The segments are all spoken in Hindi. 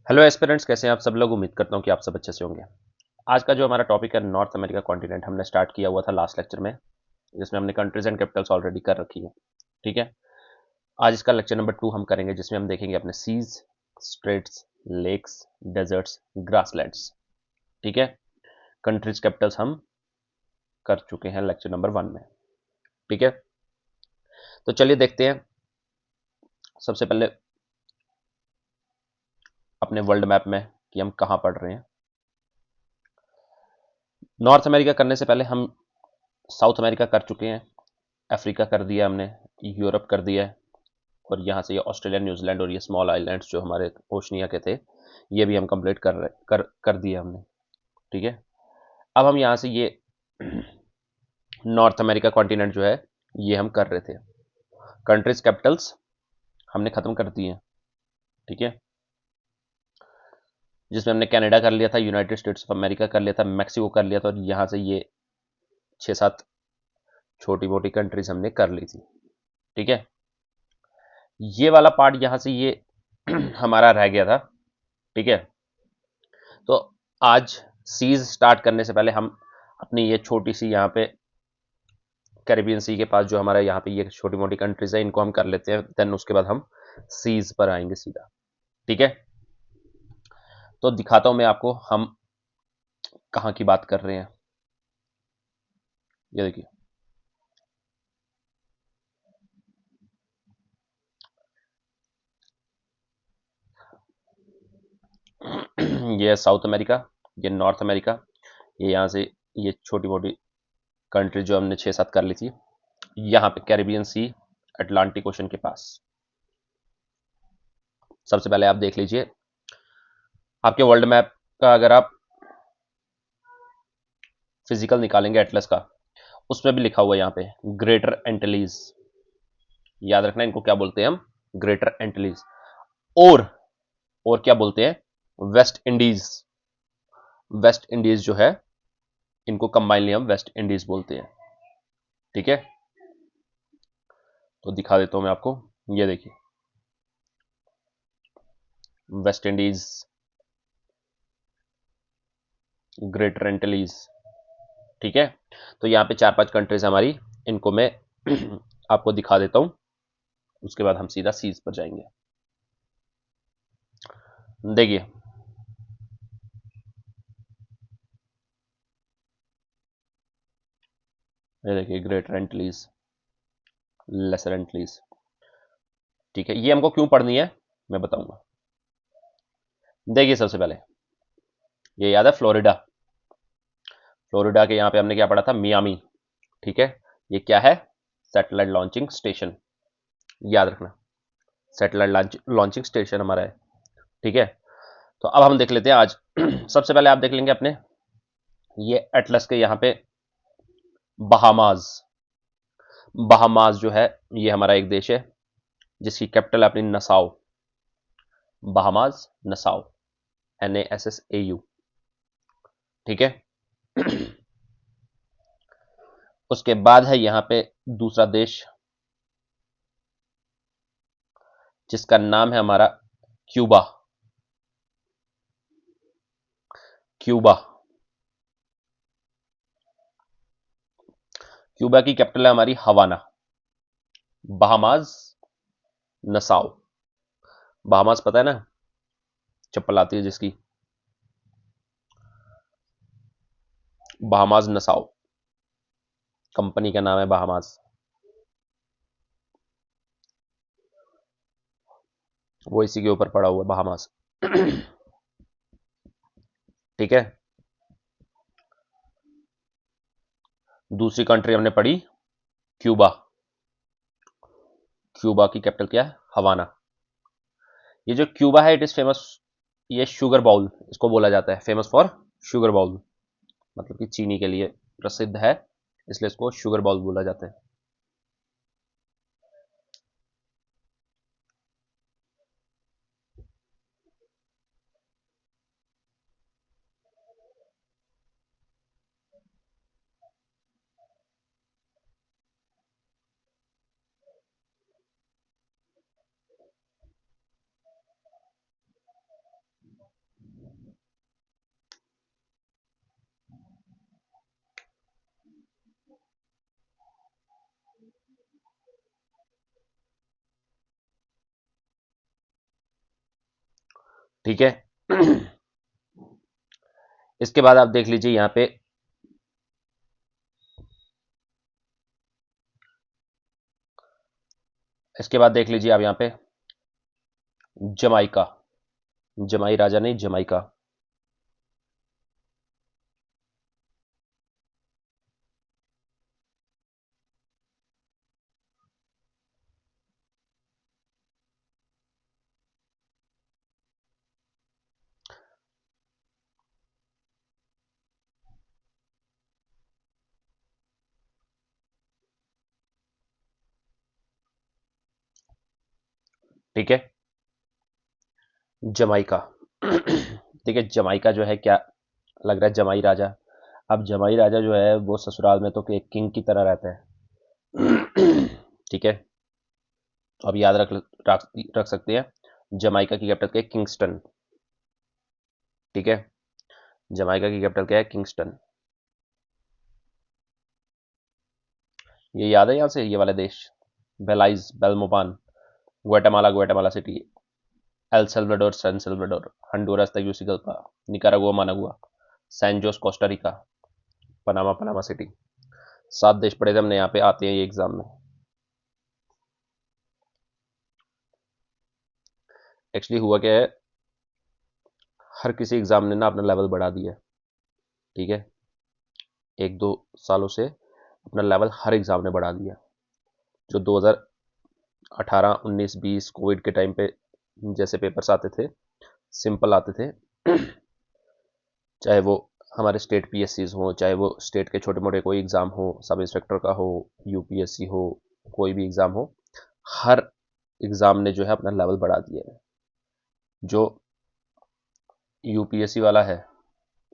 हेलो एस्पिरेंट्स, कैसे हैं आप सब लोग। उम्मीद करता हूं कि आप सब अच्छे से होंगे। आज का जो हमारा टॉपिक है नॉर्थ अमेरिका कॉन्टिनेंट, हमने स्टार्ट किया हुआ था लास्ट लेक्चर में, जिसमें हमने कंट्रीज एंड कैपिटल्स ऑलरेडी कर रखी है। ठीक है, आज इसका लेक्चर नंबर 2 हम करेंगे, जिसमें हम देखेंगे अपने seas, straits, lakes, deserts, grasslands. ठीक है, कंट्रीज कैपिटल्स हम कर चुके हैं लेक्चर नंबर 1 में। ठीक है, तो चलिए देखते हैं। सबसे पहले अपने वर्ल्ड मैप में कि हम कहाँ पढ़ रहे हैं। नॉर्थ अमेरिका करने से पहले हम साउथ अमेरिका कर चुके हैं, अफ्रीका कर दिया हमने, यूरोप कर दिया है, और यहाँ से ये ऑस्ट्रेलिया, न्यूजीलैंड और ये स्मॉल आइलैंड्स जो हमारे ओशनिया के थे, ये भी हम कंप्लीट कर दिए हमने। ठीक है, अब हम यहाँ से ये नॉर्थ अमेरिका कॉन्टिनेंट जो है ये हम कर रहे थे। कंट्रीज कैपिटल्स हमने खत्म कर दिए हैं। ठीक है, जिसमें हमने कनाडा कर लिया था, यूनाइटेड स्टेट्स ऑफ अमेरिका कर लिया था, मैक्सिको कर लिया था, और यहाँ से ये 6-7 छोटी मोटी कंट्रीज हमने कर ली थी। ठीक है, ये वाला पार्ट यहाँ से ये हमारा रह गया था। ठीक है, तो आज सीज स्टार्ट करने से पहले हम अपनी ये छोटी सी यहाँ पे कैरिबियन सी के पास जो हमारा यहाँ पे ये छोटी मोटी कंट्रीज है, इनको हम कर लेते हैं, देन उसके बाद हम सीज पर आएंगे सीधा। ठीक है, तो दिखाता हूं मैं आपको हम कहाँ की बात कर रहे हैं। ये देखिए, ये है साउथ अमेरिका, ये नॉर्थ अमेरिका, ये यहाँ से ये छोटी मोटी कंट्री जो हमने 6-7 कर ली थी, यहाँ पे कैरिबियन सी, अटलांटिक ओशन के पास। सबसे पहले आप देख लीजिए आपके वर्ल्ड मैप का, अगर आप फिजिकल निकालेंगे एटलस का, उसमें भी लिखा हुआ है यहाँ पे ग्रेटर एंटिलीज। याद रखना इनको क्या बोलते हैं हम, ग्रेटर एंटिलीज। और क्या बोलते हैं, वेस्ट इंडीज। वेस्ट इंडीज जो है, इनको कंबाइनली हम वेस्ट इंडीज बोलते हैं। ठीक है, तो दिखा देता हूं मैं आपको, ये देखिए वेस्ट इंडीज, ग्रेटर एंटिलीज। ठीक है, तो यहाँ पे 4-5 कंट्रीज हमारी, इनको मैं आपको दिखा देता हूं, उसके बाद हम सीधा सीज पर जाएंगे। देखिए, ये देखिए ग्रेटर एंटिलीज, लेसर एंटिलीज। ठीक है, ये हमको क्यों पढ़नी है मैं बताऊंगा। देखिए, सबसे पहले ये याद है फ्लोरिडा। फ्लोरिडा के यहाँ पे हमने क्या पढ़ा था, मियामी। ठीक है, ये क्या है, सैटेलाइट लॉन्चिंग स्टेशन। याद रखना, सैटेलाइट लॉन्चिंग स्टेशन हमारा है। ठीक है, तो अब हम देख लेते हैं आज। सबसे पहले आप देख लेंगे अपने ये एटलस के यहाँ पे बहामाज। बहामाज जो है, ये हमारा एक देश है, जिसकी कैपिटल है अपनी नसाओ। Bahamas, नसाओ, NASSAU। ठीक है, उसके बाद है यहाँ पे दूसरा देश, जिसका नाम है हमारा क्यूबा। क्यूबा, क्यूबा की कैपिटल है हमारी हवाना। बहामाज, नसाओ। बहामाज पता है ना, चप्पल आती है जिसकी, बहामाज नसाओ, कंपनी का नाम है बहामाज। वो इसी के ऊपर पड़ा हुआ है, बहामाज। ठीक है, दूसरी कंट्री हमने पढ़ी क्यूबा। क्यूबा की कैपिटल क्या है, हवाना। ये जो क्यूबा है, इट इज फेमस, ये शुगर बाउल इसको बोला जाता है, फेमस फॉर शुगर बाउल, मतलब कि चीनी के लिए प्रसिद्ध है, इसलिए इसको शुगर बाउल बोला जाता है। ठीक है। इसके बाद आप देख लीजिए यहां पे, इसके बाद देख लीजिए आप यहां पे जमाइका, जमाई राजा नहीं, जमाइका। ठीक है, जमाइका। ठीक है, जमाइका जो है क्या लग रहा है, जमाई राजा। अब जमाई राजा जो है वो ससुराल में तो एक किंग की तरह रहता है। ठीक है, तो अब याद रख सकते हैं, जमाइका की कैपिटल क्या है, किंगस्टन। ठीक है, जमाइका की कैपिटल क्या है, किंगस्टन। ये याद है यहां से, ये वाले देश, Belize, Belmopan, Guatemala, Guatemala City, El Salvador, San Salvador, Honduras, Tegucigalpa, Nicaragua, Managua, San Jose, Costa Rica, Panama, Panama City. 7 देश पढ़े थे हमने, यहाँ पे आते हैं ये एग्जाम में। एक्चुअली हुआ क्या है, हर किसी एग्जाम ने ना अपना लेवल बढ़ा दिया है। ठीक है, 1-2 सालों से अपना लेवल हर एग्जाम ने बढ़ा दिया। जो 2018, 19, 20 कोविड के टाइम पे जैसे पेपर्स आते थे, सिंपल आते थे, चाहे वो हमारे स्टेट पीएससीज हो, चाहे वो स्टेट के छोटे मोटे कोई एग्जाम हो, सब इंस्पेक्टर का हो, यूपीएससी हो, कोई भी एग्जाम हो, हर एग्जाम ने जो है अपना लेवल बढ़ा दिया है। जो यूपीएससी वाला है,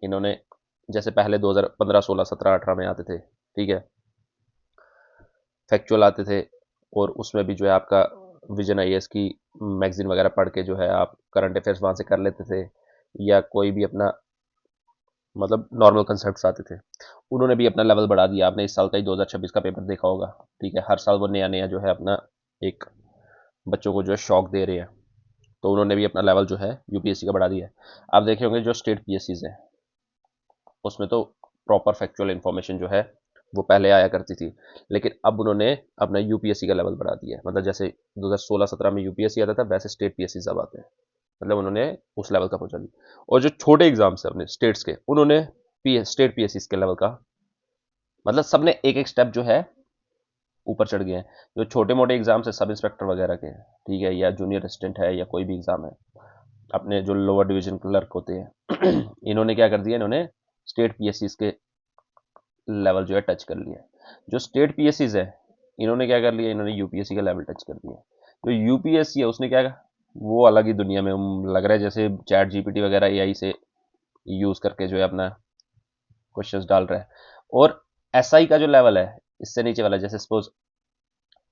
इन्होंने जैसे पहले 2015, 16, 17, 18 में आते थे, ठीक है, फैक्चुअल आते थे, और उसमें भी जो है आपका विजन आईएएस की मैगजीन वगैरह पढ़ के जो है आप करंट अफेयर्स वहां से कर लेते थे, या कोई भी अपना मतलब नॉर्मल कंसेप्ट आते थे। उन्होंने भी अपना लेवल बढ़ा दिया। आपने इस साल का ही 2026 का पेपर देखा होगा। ठीक है, हर साल वो नया नया जो है अपना एक बच्चों को जो है शौक दे रहे हैं, तो उन्होंने भी अपना लेवल जो है यूपीएससी का बढ़ा दिया है। आप देखे होंगे जो स्टेट पीएससीज हैं, उसमें तो प्रॉपर फैक्चुअल इन्फॉर्मेशन जो है वो पहले आया करती थी, लेकिन अब उन्होंने अपना यूपीएससी का लेवल बढ़ा दिया है। मतलब जैसे 2016-17 में यूपीएससी आता था, वैसे स्टेट पीएससी अब आते हैं। मतलब उन्होंने उस लेवल का पहुंचा दिया। और जो छोटे एग्जाम्स है अपने स्टेट्स के, उन्होंने स्टेट पीएससी के लेवल का, मतलब सबने एक एक स्टेप जो है ऊपर चढ़ गए हैं। जो छोटे मोटे एग्जाम्स है सब इंस्पेक्टर वगैरह के, ठीक है, या जूनियर असिस्टेंट है, या कोई भी एग्जाम है, अपने जो लोअर डिवीजन क्लर्क होते हैं, इन्होंने क्या कर दिया, इन्होंने स्टेट पीएससी के लेवल जो है टच कर लिया। जो स्टेट पीएससीज है, इन्होंने क्या कर लिया, इन्होंने यूपीएससी का लेवल टच कर दिया। जो यूपीएससी है उसने क्या, वो अलग ही दुनिया में, लग रहा है जैसे चैट जीपीटी वगैरह एआई से यूज करके जो है अपना क्वेश्चंस डाल रहा है। और एसआई का जो लेवल है इससे नीचे वाला, जैसे सपोज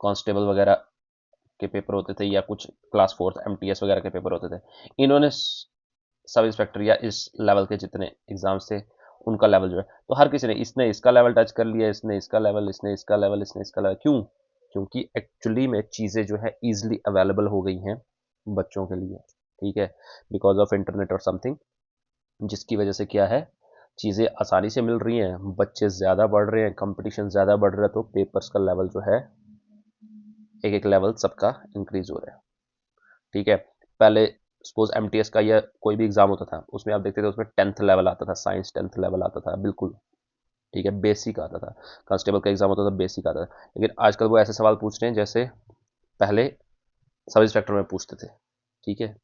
कांस्टेबल वगैरह के पेपर होते थे, या कुछ क्लास 4 एमटीएस वगैरह के पेपर होते थे, इन्होंने सब इंस्पेक्टर या इस लेवल के जितने एग्जाम्स थे उनका लेवल जो है, तो हर किसी ने, इसने इसका लेवल टच कर लिया, इसने इसका लेवल, इसने इसका लेवल, इसने इसका लेवल। क्यों? क्योंकि एक्चुअली में चीज़ें जो है इजीली अवेलेबल हो गई हैं बच्चों के लिए। ठीक है, बिकॉज ऑफ इंटरनेट और समथिंग, जिसकी वजह से क्या है, चीज़ें आसानी से मिल रही हैं, बच्चे ज़्यादा बढ़ रहे हैं, कंपटीशन ज़्यादा बढ़ रहा है, तो पेपर्स का लेवल जो है एक एक लेवल सबका इंक्रीज हो रहा है। ठीक है, पहले सपोज एमटीएस का या कोई भी एग्जाम होता था, उसमें आप देखते थे उसमें 10th लेवल आता था, साइंस 10th लेवल आता था, बिल्कुल ठीक है, बेसिक आता था। कांस्टेबल का एग्जाम होता था, बेसिक आता था। लेकिन आजकल वो ऐसे सवाल पूछ रहे हैं जैसे पहले सब इंस्पेक्टर में पूछते थे। ठीक है,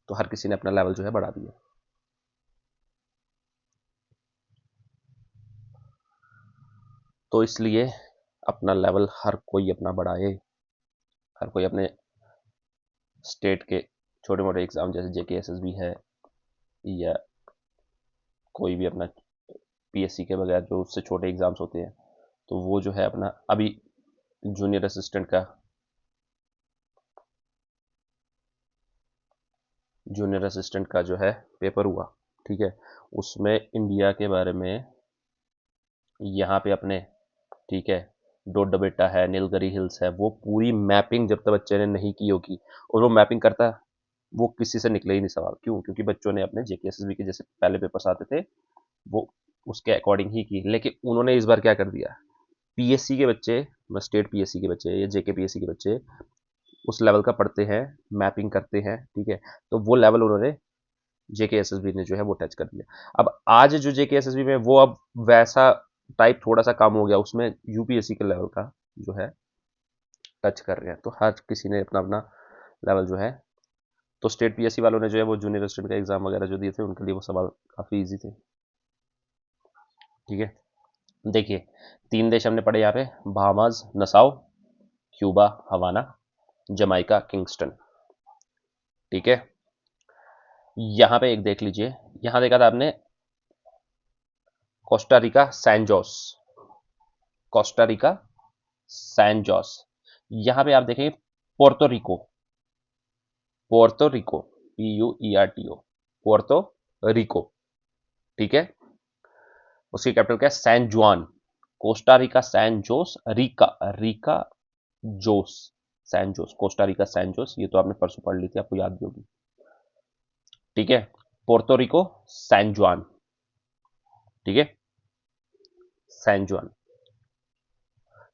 तो हर किसी ने अपना लेवल जो है बढ़ा दिया। तो इसलिए अपना लेवल हर कोई अपना बढ़ाए, हर कोई अपने स्टेट के छोटे मोटे एग्जाम जैसे जेकेएसएसबी है, या कोई भी अपना पीएससी के बगैर जो उससे छोटे एग्जाम्स होते हैं, तो वो जो है अपना अभी जूनियर असिस्टेंट का, जूनियर असिस्टेंट का जो है पेपर हुआ। ठीक है, उसमें इंडिया के बारे में यहाँ पे अपने, ठीक है, डोडा बेटा है, नीलगिरी हिल्स है, वो पूरी मैपिंग जब तक बच्चे ने नहीं की होगी, और वो मैपिंग करता वो किसी से निकले ही नहीं सवाल। क्यों? क्योंकि बच्चों ने अपने जेकेएसएसबी के जैसे पहले पेपर्स आते थे वो उसके अकॉर्डिंग ही की, लेकिन उन्होंने इस बार क्या कर दिया, पीएससी के बच्चे, स्टेट पीएससी के बच्चे या जेके पीएससी के बच्चे उस लेवल का पढ़ते हैं, मैपिंग करते हैं, ठीक है, तो वो लेवल उन्होंने जेकेएसएसबी ने जो है वो टच कर दिया। अब आज जो जेकेएसएसबी में वो अब वैसा टाइप थोड़ा सा कम हो गया, उसमें यूपीएससी के लेवल का जो है टच कर रहे हैं, तो हर किसी ने अपना अपना लेवल जो है, तो स्टेट पीएससी वालों ने जो है वो जूनियर असिस्टेंट का एग्जाम वगैरह जो दिए थे उनके लिए वो सवाल काफ़ी इजी थे, ठीक है। देखिए 3 देश हमने पढ़े यहाँ पे, Bahamas, Nassau, Cuba, Havana, Jamaica, Kingston, ठीक है। यहाँ पे एक देख लीजिए, यहाँ देखा था आपने Costa Rica, San Jose, Costa Rica, San Jose. यहाँ पे आप देखेंगे Puerto Rico, Puerto Rico, PUERTO, Puerto Rico, ठीक है। उसकी कैपिटल क्या है? San Juan. Costa Rica San Jose, Rica, Rica Jose, San Jose, Costa Rica San Jose, ये तो आपने परसों पढ़ ली थी, आपको याद भी होगी, ठीक है। पोर्टो रिको, सैन जुआन, ठीक है, सैन जुआन,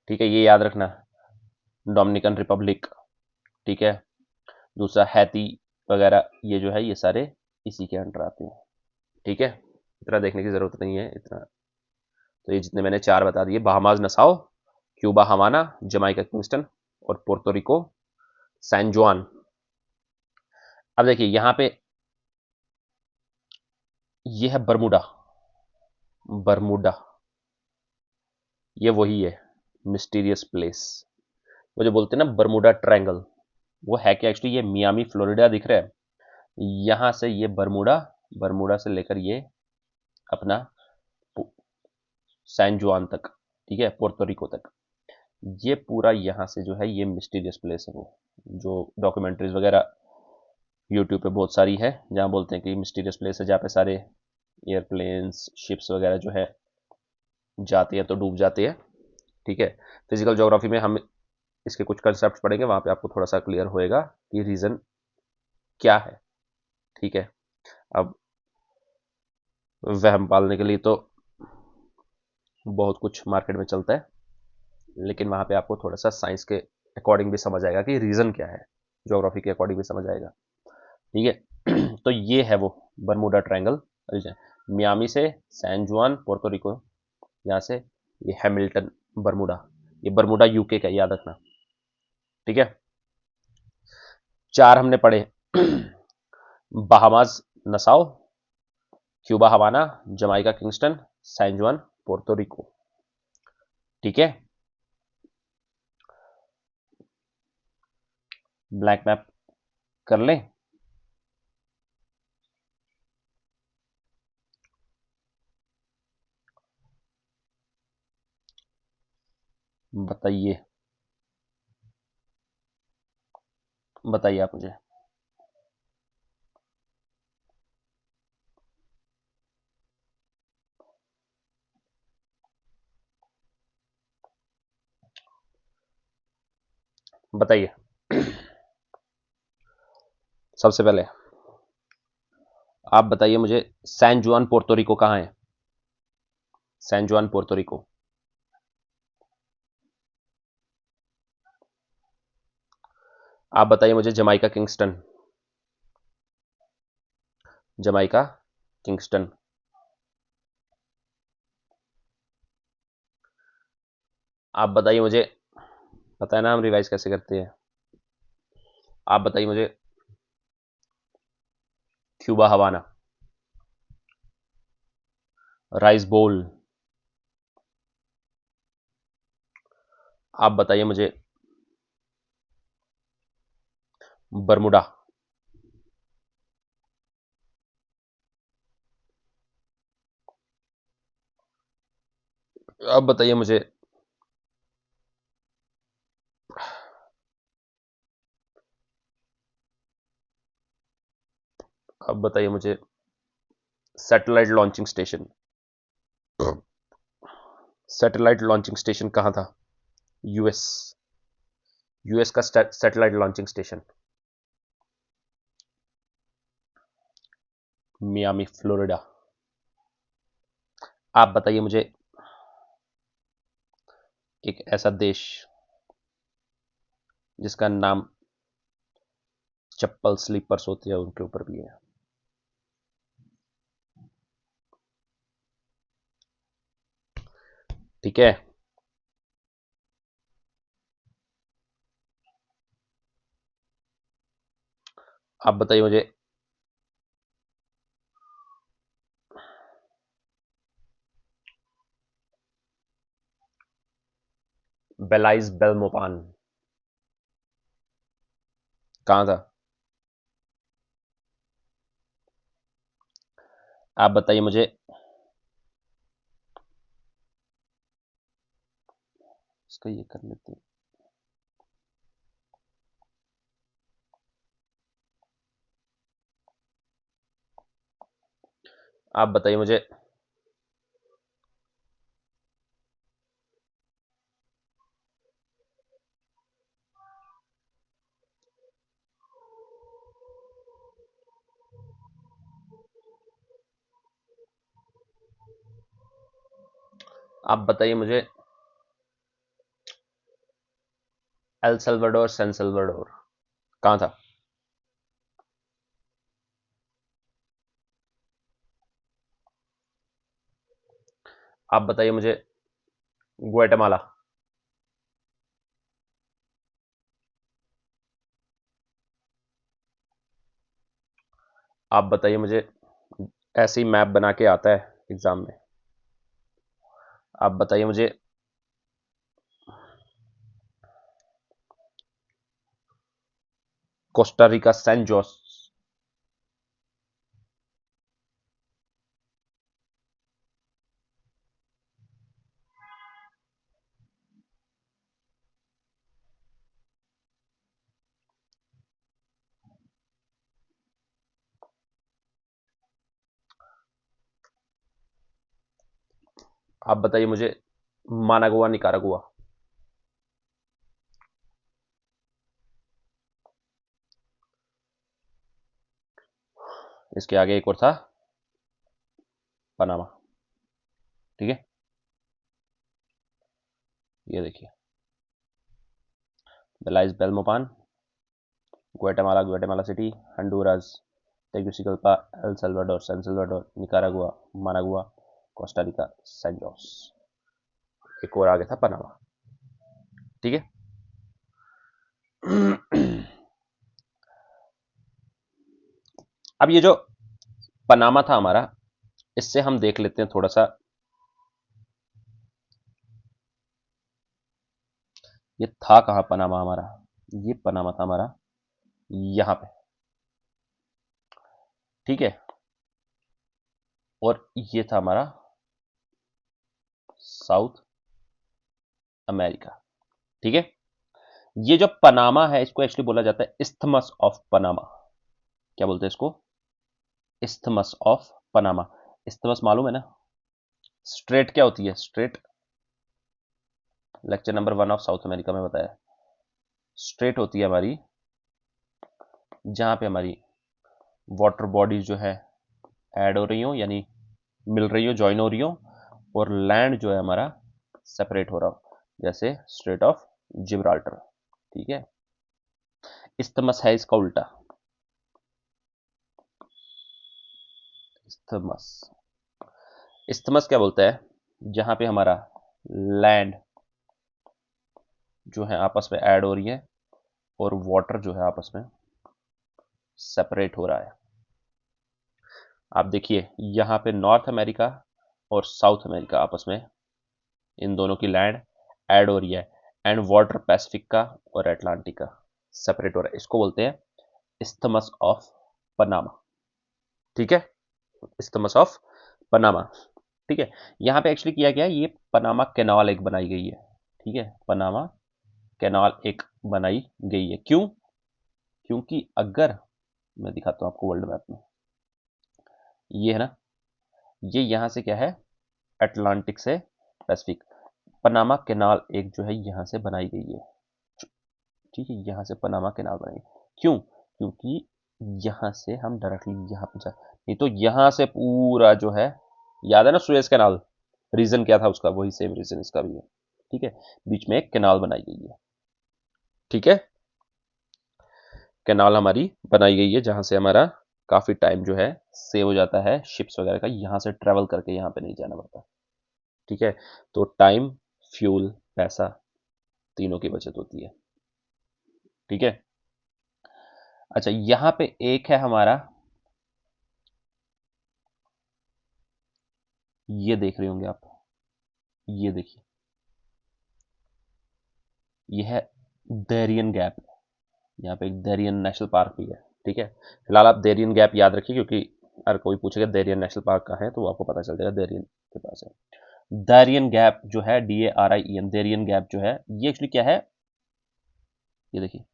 ठीक है, ये याद रखना। डोमिनिकन रिपब्लिक, ठीक है, दूसरा हैती वगैरह, ये जो है ये सारे इसी के अंडर आते हैं, ठीक है। इतना देखने की जरूरत नहीं है इतना, तो ये जितने मैंने 4 बता दिए, Bahamas Nassau, Cuba Havana, Jamaica Kingston और पोर्टो रिको सैन जुआन। अब देखिए यहाँ पे ये है बरमुडा, बरमुडा, ये वही है मिस्टीरियस प्लेस, वो जो बोलते हैं ना बरमुडा ट्रायंगल, वो है क्या एक्चुअली, ये मियामी फ्लोरिडा दिख रहा है, यहां से ये बरमुडा, बरमुडा से लेकर ये अपना सैन जुआन तक, ठीक है, पोर्टो रिको तक, ये पूरा यहाँ से जो है ये मिस्टीरियस प्लेस है, वो जो डॉक्यूमेंट्रीज वगैरह यूट्यूब पे बहुत सारी है जहाँ बोलते हैं कि मिस्टीरियस प्लेस है, जहाँ पे सारे एयरप्लेन्स शिप्स वगैरह जो है जाते हैं तो डूब जाते हैं, ठीक है। फिजिकल ज्योग्राफी में हम इसके कुछ कंसेप्ट पढ़ेंगे, वहाँ पे आपको थोड़ा सा क्लियर होएगा कि रीज़न क्या है, ठीक है। अब वहम पालने के लिए तो बहुत कुछ मार्केट में चलता है, लेकिन वहाँ पे आपको थोड़ा सा साइंस के अकॉर्डिंग भी समझ आएगा कि रीज़न क्या है, ज्योग्राफी के अकॉर्डिंग भी समझ आएगा, ठीक है। तो ये है वो बरमुडा ट्रायंगल रीजन, मियामी से सैन जुआन पोर्टो रिको, यहाँ से ये हैमिल्टन बरमुडा, ये बरमुडा यूके का, याद रखना, ठीक है। 4 हमने पढ़े, Bahamas Nassau, Cuba Havana, Jamaica Kingston, San Juan, Puerto Rico, ठीक है। ब्लैक मैप कर लें, बताइए, बताइए आप मुझे, बताइए। सबसे पहले आप बताइए मुझे, सैन जुआन पोर्टो रिको कहाँ है? सैन जुआन पोर्टो रिको, आप बताइए मुझे जमाइका किंगस्टन, जमाइका किंगस्टन, आप बताइए मुझे, पता है ना हम रिवाइज कैसे करते हैं, आप बताइए मुझे क्यूबा हवाना, राइस बोल, आप बताइए मुझे बरमुडा, आप बताइए मुझे, आप बताइए मुझे satellite launching station, satellite launching station कहाँ था? यूएस, यूएस का satellite launching station, Miami Florida. आप बताइए मुझे एक ऐसा देश जिसका नाम चप्पल स्लीपर्स होती है उनके ऊपर भी है। ठीक है, आप बताइए मुझे बेलाइज बेलमोपान कहाँ था? आप बताइए मुझे इसका ये कर लेते हैं। आप बताइए मुझे आप बताइए मुझे एल सल्वाडोर सैन सल्वाडोर कहाँ था? आप बताइए मुझे ग्वाटेमाला। आप बताइए मुझे, ऐसे ही मैप बना के आता है एग्जाम में। आप बताइए मुझे कोस्टा रिका सैन जोस। आप बताइए मुझे मानागुआ निकारागुआ। इसके आगे एक और था पनामा। ठीक है, ये देखिए Belize Belmopan, Guatemala Guatemala City, Honduras, Tegucigalpa, El Salvador San Salvador, Nicaragua, Managua, Costa Rica, San Jose. एक और आगे था पनामा। ठीक है। अब ये जो पनामा था हमारा, इससे हम देख लेते हैं थोड़ा सा, ये था कहां पनामा हमारा? ये पनामा था हमारा यहां पे। ठीक है, और ये था हमारा साउथ अमेरिका। ठीक है, ये जो पनामा है इसको एक्चुअली बोला जाता है इस्थमस ऑफ पनामा। क्या बोलते हैं इसको? Isthmus of Panama. इस्थमस मालूम है ना? स्ट्रेट क्या होती है? Straight lecture number 1 of south America में बताया। स्ट्रेट होती है हमारी जहां पे हमारी वाटर बॉडीज जो है ऐड हो रही हो, यानी मिल रही हो, ज्वाइन हो रही हो, और लैंड जो है हमारा सेपरेट हो रहा हो, जैसे स्ट्रेट ऑफ जिब्राल्टर। ठीक है, इस्थमस है इसका उल्टा। इस्थमस, इस्थमस क्या बोलता है? जहां पे हमारा लैंड जो है आपस में ऐड हो रही है और वाटर जो है आपस में सेपरेट हो रहा है। आप देखिए यहां पे नॉर्थ अमेरिका और साउथ अमेरिका आपस में, इन दोनों की लैंड ऐड हो रही है, एंड वाटर पैसिफिक का और अटलांटिक का सेपरेट हो रहा है। इसको बोलते हैं इस्थमस ऑफ पनामा। ठीक है, इस्थमस ऑफ पनामा। ठीक है, यहां पे एक्चुअली किया गया है, ये पनामा कैनाल एक बनाई गई है। ठीक है, पनामा कैनाल एक बनाई गई है। क्यों? क्योंकि अगर मैं दिखाता हूं आपको वर्ल्ड मैप में, ये है ना, ये यहां से क्या है, अटलांटिक से पैसिफिक। पनामा कैनाल एक जो है यहां से बनाई गई है। ठीक है, यहां से पनामा कैनाल बनाई। क्यों? क्योंकि यहां से हम डायरेक्टली यहां पे जा, नहीं तो यहां से पूरा जो है, याद है ना सुएज कैनाल, रीजन क्या था उसका, वही सेम रीजन इसका भी है। ठीक है, बीच में एक कैनाल बनाई गई है। ठीक है, कैनाल हमारी बनाई गई है जहां से हमारा काफी टाइम जो है सेव हो जाता है, शिप्स वगैरह का यहां से ट्रेवल करके यहां पे नहीं जाना पड़ता। ठीक है, तो टाइम, फ्यूल, पैसा, तीनों की बचत होती है। ठीक है, अच्छा यहां पे एक है हमारा, ये देख रहे होंगे आप, ये देखिए, ये है देरियन गैप। यहाँ पे एक देरियन नेशनल पार्क भी है। ठीक है, फिलहाल आप देरियन गैप याद रखिए, क्योंकि अगर कोई पूछेगा देरियन नेशनल पार्क कहाँ है तो आपको पता चल जाएगा देरियन के पास है। दारियन गैप जो है, DARIEN, देरियन गैप जो है, ये एक्चुअली क्या है, ये देखिए।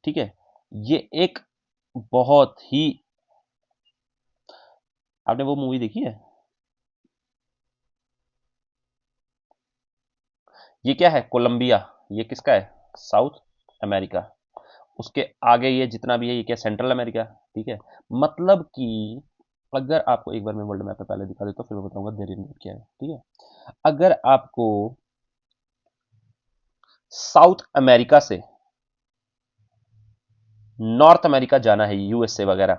ठीक है, ये एक बहुत ही, आपने वो मूवी देखी है, ये क्या है, कोलंबिया, ये किसका है, साउथ अमेरिका। उसके आगे ये जितना भी है ये क्या, सेंट्रल अमेरिका। ठीक है, मतलब कि अगर आपको एक बार मैं वर्ल्ड मैप पे पहले दिखा देता हूँ, फिर मैं बताऊंगा देरियन गैप क्या है। ठीक है, अगर आपको साउथ अमेरिका से नॉर्थ अमेरिका जाना है, USA वगैरह,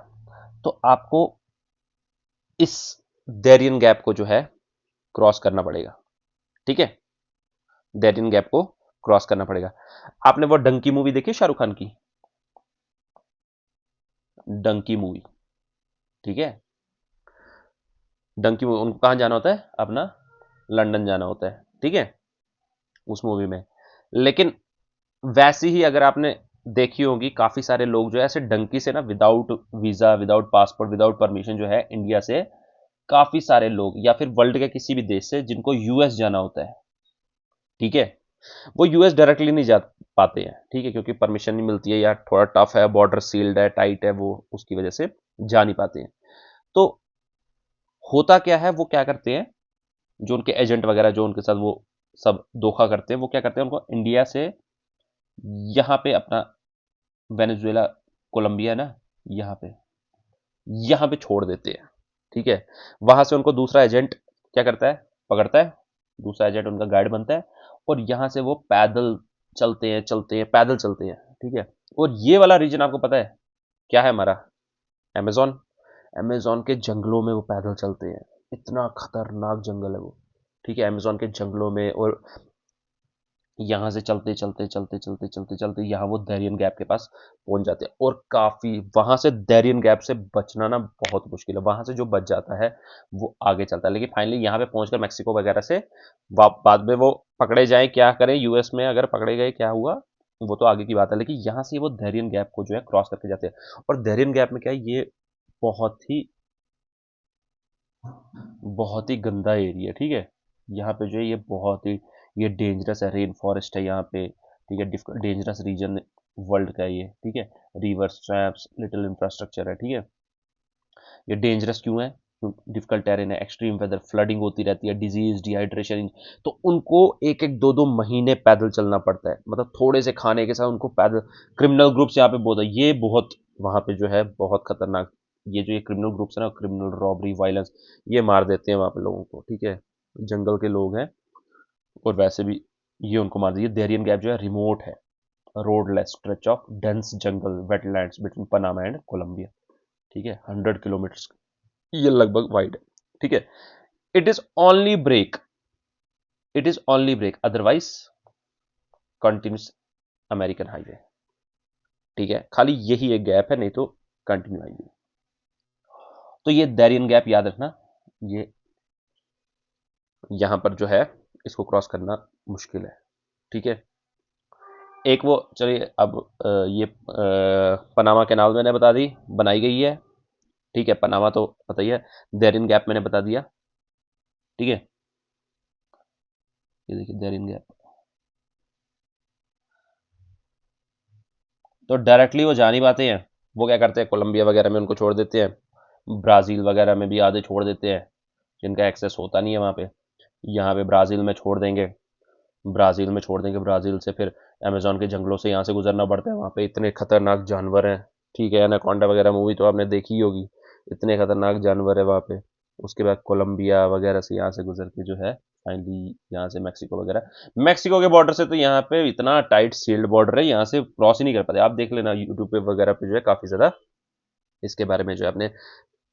तो आपको इस देरियन गैप को जो है क्रॉस करना पड़ेगा। ठीक है, देरियन गैप को क्रॉस करना पड़ेगा। आपने वो डंकी मूवी देखी शाहरुख खान की, डंकी मूवी। ठीक है, डंकी मूवी, उनको कहां जाना होता है, अपना लंदन जाना होता है। ठीक है, उस मूवी में, लेकिन वैसी ही अगर आपने देखी होगी, काफी सारे लोग जो है ऐसे डंकी से ना, without visa, without passport, without permission जो है इंडिया से, काफी सारे लोग या फिर वर्ल्ड के किसी भी देश से जिनको US जाना होता है, ठीक है, वो US डायरेक्टली नहीं जा पाते हैं। ठीक है, क्योंकि परमिशन नहीं मिलती है या थोड़ा टफ है, बॉर्डर सील्ड है, टाइट है, वो उसकी वजह से जा नहीं पाते हैं। तो होता क्या है, वो क्या करते हैं, जो उनके एजेंट वगैरह जो उनके साथ वो सब धोखा करते हैं, वो क्या करते हैं, उनको इंडिया से यहाँ पे अपना वेनेजुएला, कोलंबिया ना, यहाँ पे छोड़ देते हैं। ठीक है, वहां से उनको दूसरा एजेंट क्या करता है, पकड़ता है, दूसरा एजेंट उनका गाइड बनता है, और यहां से वो पैदल चलते हैं, चलते हैं, पैदल चलते हैं। ठीक है, और ये वाला रीजन आपको पता है क्या है हमारा, अमेजोन। अमेजोन के जंगलों में वो पैदल चलते हैं, इतना खतरनाक जंगल है वो। ठीक है, अमेजोन के जंगलों में, और यहाँ से चलते चलते चलते चलते चलते चलते यहाँ वो दरियन गैप के पास पहुंच जाते हैं, और काफी वहां से दरियन गैप से बचना ना बहुत मुश्किल है, वहां से जो बच जाता है वो आगे चलता है, लेकिन फाइनली यहाँ पे पहुंचकर मैक्सिको वगैरह से बाद में वो पकड़े जाए, क्या करें, US में अगर पकड़े गए क्या हुआ, वो तो आगे की बात है, लेकिन यहाँ से वो दरियन गैप को जो है क्रॉस करके जाते हैं। और दरियन गैप में क्या है, ये बहुत ही बहुत ही गंदा एरिया। ठीक है, यहाँ पे जो है ये बहुत ही, ये डेंजरस है, रेन फॉरेस्ट है यहाँ पे। ठीक है, डेंजरस रीजन वर्ल्ड का है ये। ठीक है, रिवर स्ट्रैप्स, लिटिल इंफ्रास्ट्रक्चर है। ठीक है, ये डेंजरस क्यों है, डिफिकल्ट टेरेन है, एक्सट्रीम वेदर, फ्लडिंग होती रहती है, डिजीज, डिहाइड्रेशन, तो उनको एक एक दो दो महीने पैदल चलना पड़ता है, मतलब थोड़े से खाने के साथ उनको पैदल। क्रिमिनल ग्रुप्स यहाँ पे बहुत है, ये बहुत वहाँ पे जो है बहुत खतरनाक, ये जो ये क्रिमिनल ग्रुप्स है ना, क्रिमिनल रॉबरी, वायलेंस, ये मार देते हैं वहाँ पे लोगों को। ठीक है, जंगल के लोग हैं, और वैसे भी ये उनको मार दिए। देरियन गैप जो है रिमोट है, रोडलेस stretch of dense jungle wetlands between Panama and Colombia. ठीक है, 100 किलोमीटर ये लगभग वाइड है। ठीक है, it is only break, it is only break otherwise continuous American highway. ठीक है, खाली यही एक गैप है, नहीं तो कंटिन्यू हाईवे। तो ये देरियन गैप याद रखना, ये यहां पर जो है इसको क्रॉस करना मुश्किल है। ठीक है, एक वो चलिए अब ये पनामा कैनाल मैंने बता दी, बनाई गई है। ठीक है, पनामा तो पता ही है, देरियन गैप मैंने बता दिया। ठीक है, ये देखिए देरियन गैप, तो डायरेक्टली वो जा नहीं पाते हैं, वो क्या करते हैं, कोलंबिया वगैरह में उनको छोड़ देते हैं, ब्राज़ील वगैरह में भी आधे छोड़ देते हैं, जिनका एक्सेस होता नहीं है वहाँ पे, यहाँ पे ब्राज़ील में छोड़ देंगे, ब्राज़ील में छोड़ देंगे, ब्राज़ील से फिर अमेजोन के जंगलों से यहाँ से गुजरना पड़ता है, वहाँ पे इतने खतरनाक जानवर हैं, ठीक है, एनाकोंडा वगैरह मूवी तो आपने देखी ही होगी, इतने खतरनाक जानवर है वहाँ पे। उसके बाद कोलंबिया वगैरह से यहाँ से गुजर के जो है फाइनली यहाँ से मैक्सिको वगैरह, मैक्सिको के बॉर्डर से तो यहाँ पे इतना टाइट सील्ड बॉर्डर है, यहाँ से क्रॉस ही नहीं कर पाते। आप देख लेना यूट्यूब पे वगैरह पे जो है काफी ज्यादा इसके बारे में जो है आपने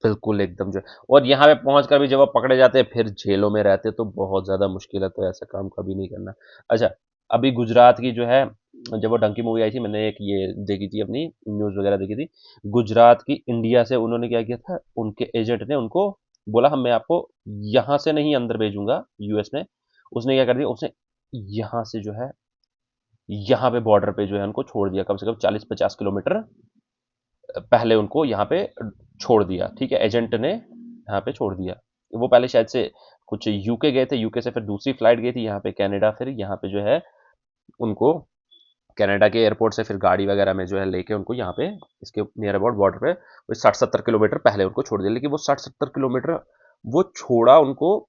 बिल्कुल एकदम जो, और यहाँ पे पहुंच कर भी जब आप पकड़े जाते हैं फिर जेलों में रहते तो बहुत ज्यादा मुश्किल है, तो ऐसा काम कभी नहीं करना। अच्छा, अभी गुजरात की जो है, जब वो डंकी मूवी आई थी, मैंने एक ये देखी थी, अपनी न्यूज वगैरह देखी थी, गुजरात की इंडिया से उन्होंने क्या किया था, उनके एजेंट ने उनको बोला हम मैं आपको यहाँ से नहीं अंदर भेजूंगा यूएस में, उसने क्या कर दिया, उसने यहाँ से जो है यहाँ पे बॉर्डर पे जो है उनको छोड़ दिया, कम से कम 40-50 किलोमीटर पहले उनको यहाँ पे छोड़ दिया, ठीक है, एजेंट ने यहाँ पे छोड़ दिया। वो पहले शायद से कुछ यूके गए थे, यूके से फिर दूसरी फ्लाइट गई थी यहाँ पे कनाडा, फिर यहाँ पे जो है उनको कनाडा के एयरपोर्ट से फिर गाड़ी वगैरह में जो है लेके उनको यहाँ पे इसके नियर अबाउट बॉर्डर पे 60-70 किलोमीटर पहले उनको छोड़ दिया। लेकिन वो 60-70 किलोमीटर वो छोड़ा उनको,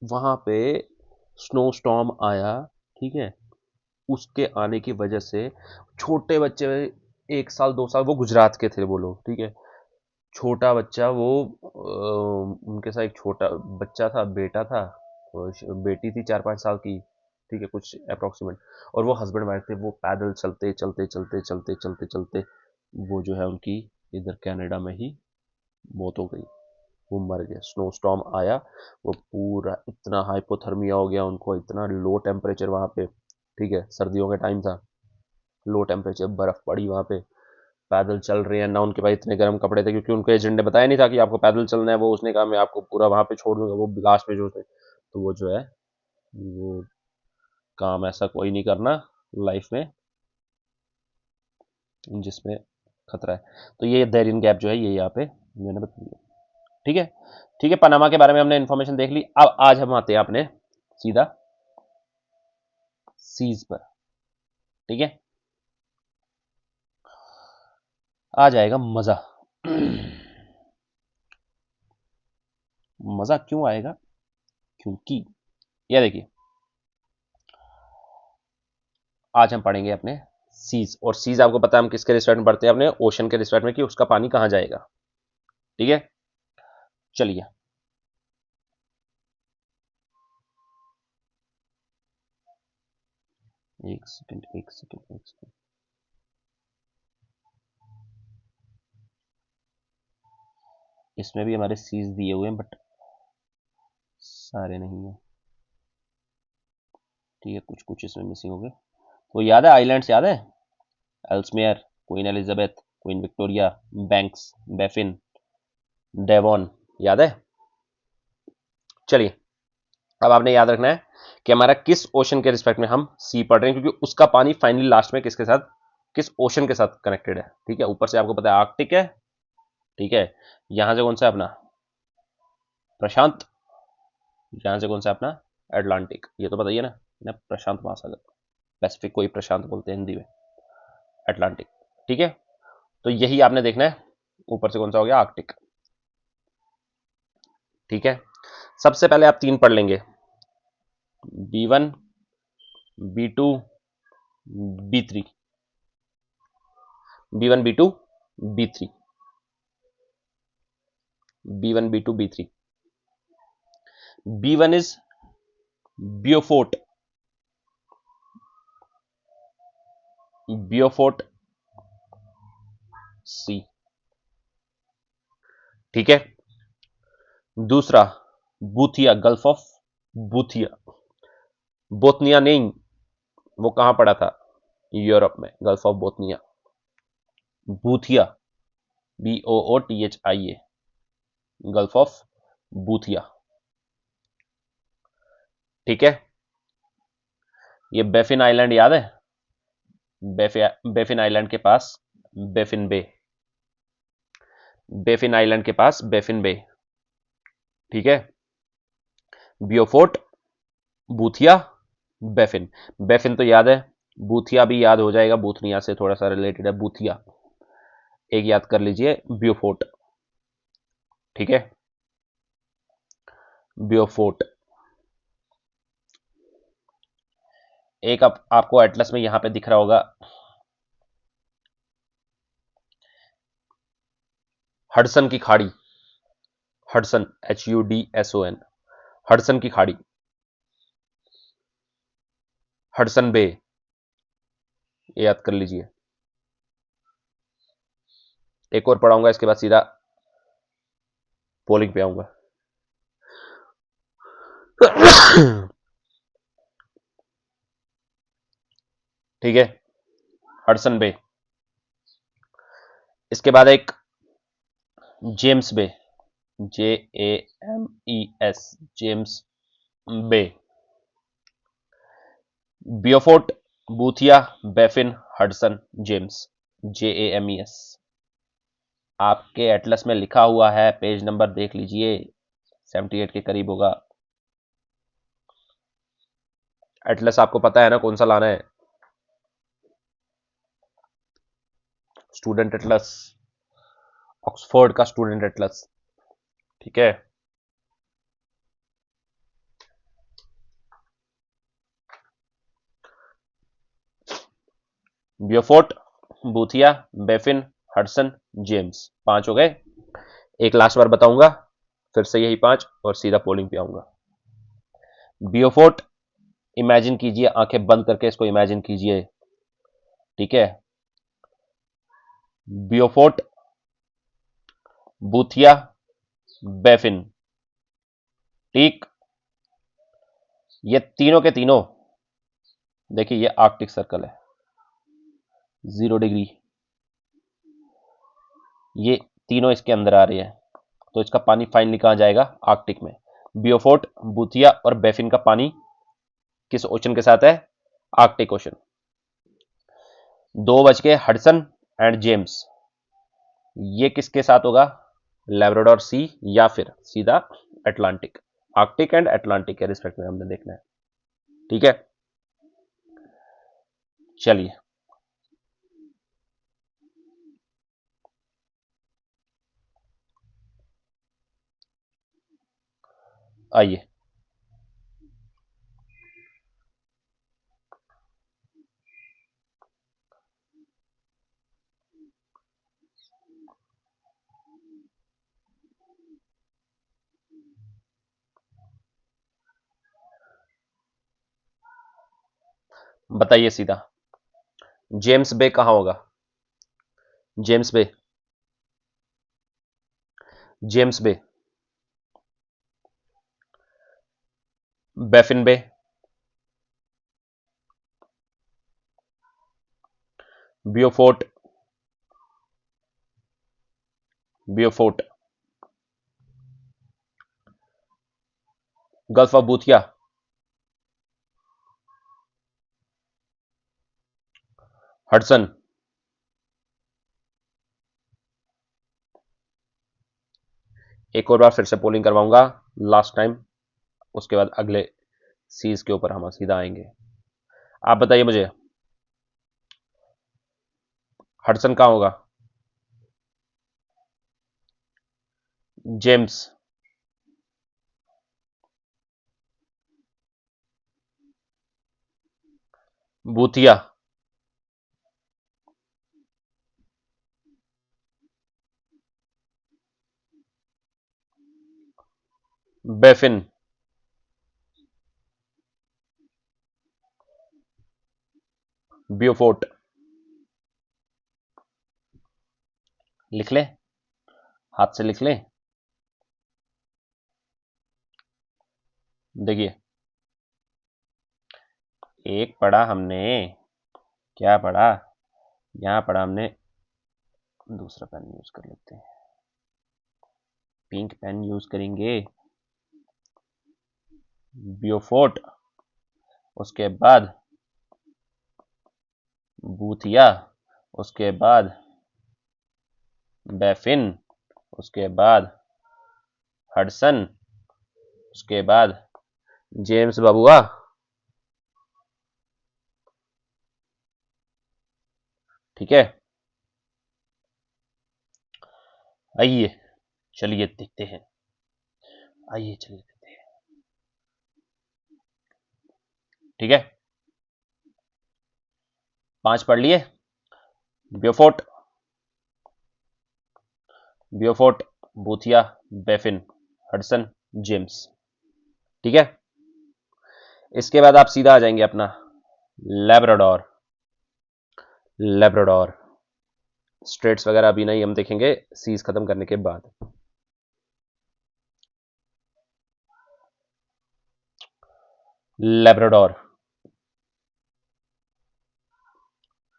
वहां पे स्नो स्टॉर्म आया, ठीक है, उसके आने की वजह से छोटे बच्चे, 1 साल 2 साल, वो गुजरात के थे वो लोग, ठीक है, छोटा बच्चा वो उनके साथ एक छोटा बच्चा था, बेटा था, बेटी थी 4-5 साल की, ठीक है, कुछ अप्रोक्सीमेट, और वो हस्बैंड वाइफ थे, वो पैदल चलते चलते चलते चलते चलते चलते वो जो है उनकी इधर कनाडा में ही मौत हो गई, वो मर गए। स्नो स्टॉर्म आया, वो पूरा इतना हाइपोथर्मिया हो गया उनको, इतना लो टेम्परेचर वहाँ पे, ठीक है, सर्दियों का टाइम था, लो टेम्परेचर, बर्फ पड़ी वहाँ पे, पैदल चल रहे हैं ना, उनके पास इतने गर्म कपड़े थे, क्योंकि उनको एजेंट ने बताया नहीं था कि आपको पैदल चलना है, वो उसने कहा मैं आपको पूरा वहाँ पे छोड़ दूंगा, वो लास्ट में जो थे, तो वो जो है वो काम ऐसा कोई नहीं करना लाइफ में जिसमें खतरा है। तो ये देरियन गैप जो है ये यहाँ पे मैंने बता दिया, ठीक है। ठीक है, पनामा के बारे में हमने इन्फॉर्मेशन देख ली। अब आज हम आते हैं अपने सीधा सीज पर, ठीक है, आ जाएगा मजा। मजा क्यों आएगा, क्योंकि ये देखिए, आज हम पढ़ेंगे अपने सीज, और सीज आपको पता है हम किसके रिस्पेक्ट में पढ़ते हैं, अपने ओशन के रिस्पेक्ट में, कि उसका पानी कहां जाएगा, ठीक है। चलिए, एक सेकंड एक सेकंड एक सेकंड, इसमें भी हमारे सीज दिए हुए हैं बट सारे नहीं है, ठीक है, कुछ कुछ इसमें मिसिंग हो गए। तो याद है आइलैंड्स, याद है, Ellesmere, Queen Elizabeth, Queen Victoria, Banks, Baffin, Devon, याद है। चलिए, अब आपने याद रखना है कि हमारा किस ओशन के रिस्पेक्ट में हम सी पढ़ रहे हैं, क्योंकि उसका पानी फाइनली लास्ट में किसके साथ, किस ओशन के साथ कनेक्टेड है, ठीक है। ऊपर से आपको पता है आर्कटिक है, ठीक है, यहां से कौन सा अपना प्रशांत, यहां से कौन सा अपना अटलांटिक, ये तो बताइए ना प्रशांत महासागर, पैसिफिक को ही प्रशांत बोलते हैं हिंदी में, अटलांटिक, ठीक है। तो यही आपने देखना है, ऊपर से कौन सा हो गया आर्कटिक, ठीक है। सबसे पहले आप 3 पढ़ लेंगे, B1, B2, B3, B1 B2 B3, B1 B2 B3। B1 is बियोफोर्ट, बियोफोर्ट सी, ठीक है। दूसरा Boothia, gulf of Boothia, Bothnia नहीं, वो कहां पड़ा था, यूरोप में, gulf of Bothnia, Boothia, BOOTHIA, gulf of Boothia, ठीक है। ये बेफिन आइलैंड याद है, बेफिन आइलैंड के पास बेफिन बे, बेफिन आइलैंड के पास बेफिन बे, ठीक है। बियोफोर्ट, बूथिया, बेफिन, बेफिन तो याद है, बूथिया भी याद हो जाएगा, बूथनिया से थोड़ा सा रिलेटेड है बूथिया, एक याद कर लीजिए बियोफोर्ट, ठीक है, बियोफोर्ट। एक आपको एटलस में यहां पे दिख रहा होगा हडसन की खाड़ी, हडसन, HUDSON, हडसन की खाड़ी, हडसन बे, ये याद कर लीजिए। एक और पढ़ाऊंगा, इसके बाद सीधा पोलिंग पे आऊंगा। ठीक है, हडसन बे। इसके बाद एक जेम्स बे, JAMES, जेम्स बे। बियोफोर्ट, बूथिया, बैफिन, हडसन, जेम्स, JAMES। आपके एटलस में लिखा हुआ है, पेज नंबर देख लीजिए, 78 के करीब होगा। एटलस आपको पता है ना कौन सा लाना है? स्टूडेंट एटलस, ऑक्सफोर्ड का स्टूडेंट एटलस। ठीक है, बियोफोर्ट, बूथिया, बैफिन, हडसन, जेम्स, 5 हो गए। एक लास्ट बार बताऊंगा, फिर से यही 5 और सीधा पोलिंग पे आऊंगा। बियोफोर्ट, इमेजिन कीजिए, आंखें बंद करके इसको इमेजिन कीजिए। ठीक है, बियोफोर्ट, बूथिया, बैफिन। ठीक, ये तीनों के तीनों, देखिए ये आर्कटिक सर्कल है, 0 डिग्री, ये तीनों इसके अंदर आ रही है, तो इसका पानी फाइनली कहां जाएगा? आर्कटिक में। बियोफोर्ट, बूथिया और बैफिन का पानी किस ओशन के साथ है? Arctic ocean. 2 बज के हडसन एंड जेम्स, ये किसके साथ होगा? लैब्राडोर सी या फिर सीधा अटलांटिक। आर्कटिक एंड अटलांटिक के रिस्पेक्ट में हमने देखना है। ठीक है, चलिए आइए। बताइए सीधा, जेम्स बे कहां होगा? James Bay, James Bay, Baffin Bay, Beaufort, Beaufort, gulf of Boothia, Hudson, एक और बार फिर से पोलिंग करवाऊंगा लास्ट टाइम, उसके बाद अगले सीज के ऊपर हम सीधा आएंगे। आप बताइए मुझे, हडसन कहां होगा? James, Boothia, Baffin, Beaufort. लिख ले, हाथ से लिख ले। देखिए, एक पढ़ा हमने, क्या पढ़ा? यहां पढ़ा हमने, दूसरा पेन यूज कर लेते हैं, पिंक पेन यूज करेंगे। बियोफोर्ट, उसके बाद बूथिया, उसके बाद बैफिन, उसके बाद हडसन, उसके बाद जेम्स बबुआ। ठीक है, आइए चलिए देखते हैं, आइए चलिए देखते हैं। ठीक है, 5 पढ़ लिए। ब्योफोर्ट, ब्योफोर्ट, बूथिया, बेफिन, हडसन, जेम्स। ठीक है, इसके बाद आप सीधा आ जाएंगे अपना लैब्राडोर। लैब्राडोर स्ट्रेट्स वगैरह अभी नहीं, हम देखेंगे सीज खत्म करने के बाद। लैब्राडोर,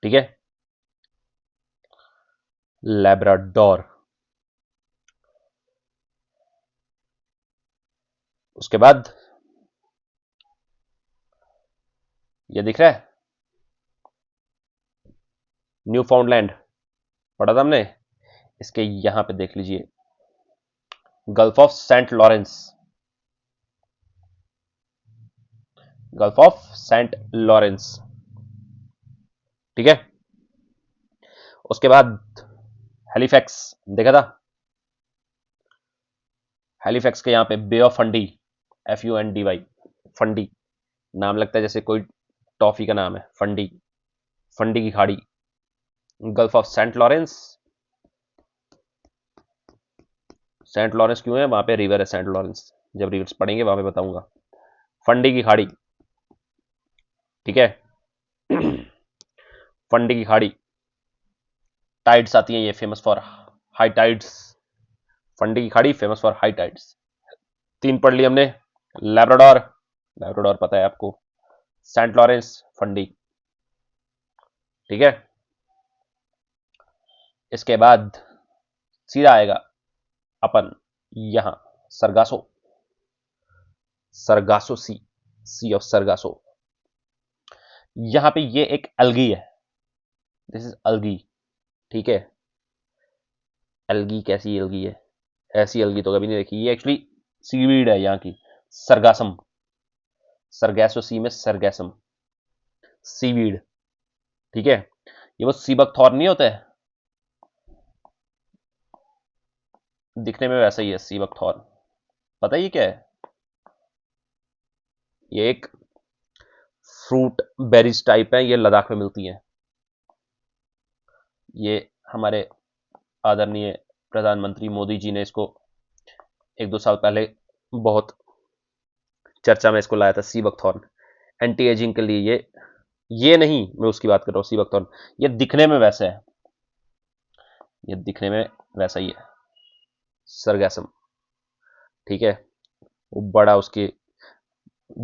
ठीक है, लैब्राडोर। उसके बाद ये दिख रहा है न्यू फाउंडलैंड, पढ़ा था हमने। इसके यहां पे देख लीजिए gulf of Saint Lawrence, gulf of Saint Lawrence, ठीक है। उसके बाद हेलीफैक्स देखा था, हेलीफैक्स के यहां पे बे ऑफ फंडी, FUNDY, फंडी नाम लगता है जैसे कोई टॉफी का नाम है, फंडी, फंडी की खाड़ी। Gulf of Saint Lawrence, Saint Lawrence क्यों है, वहां पे रिवर है सेंट लॉरेंस, जब रिवर्स पढ़ेंगे वहां पे बताऊंगा। फंडी की खाड़ी, ठीक है। फंडी की खाड़ी, टाइड्स आती हैं ये, famous for high tides. Fundy की खाड़ी फेमस फॉर हाई टाइड्स। 3 पढ़ ली हमने। लैब्राडोर, लैब्राडोर पता है आपको, सेंट लॉरेंस, फंडी, ठीक है। इसके बाद सीधा आएगा अपन यहां Sargasso, Sargasso sea, sea of Sargasso. यहां पे ये एक अलगी है, दिस इज अलगी, ठीक है। अलगी कैसी अलगी है, ऐसी अलगी तो कभी नहीं देखी, ये एक्चुअली सीवीड है यहाँ की, सरगासम, सरगैसो सी में सरगैसम, सीवीड, ठीक है। ये वो सीबक थॉर नहीं होता है, दिखने में वैसा ही है सीबक थॉर। पता ही क्या है, ये एक फ्रूट बेरीज टाइप है, ये लद्दाख में मिलती है। ये हमारे आदरणीय प्रधानमंत्री मोदी जी ने इसको 1-2 साल पहले बहुत चर्चा में इसको लाया था, सी बकथॉर्न, एंटी एजिंग के लिए। ये नहीं, मैं उसकी बात कर रहा हूँ, सी बकथॉर्न ये दिखने में वैसा है, ये दिखने में वैसा ही है, सरगैसम, ठीक है। वो बड़ा उसकी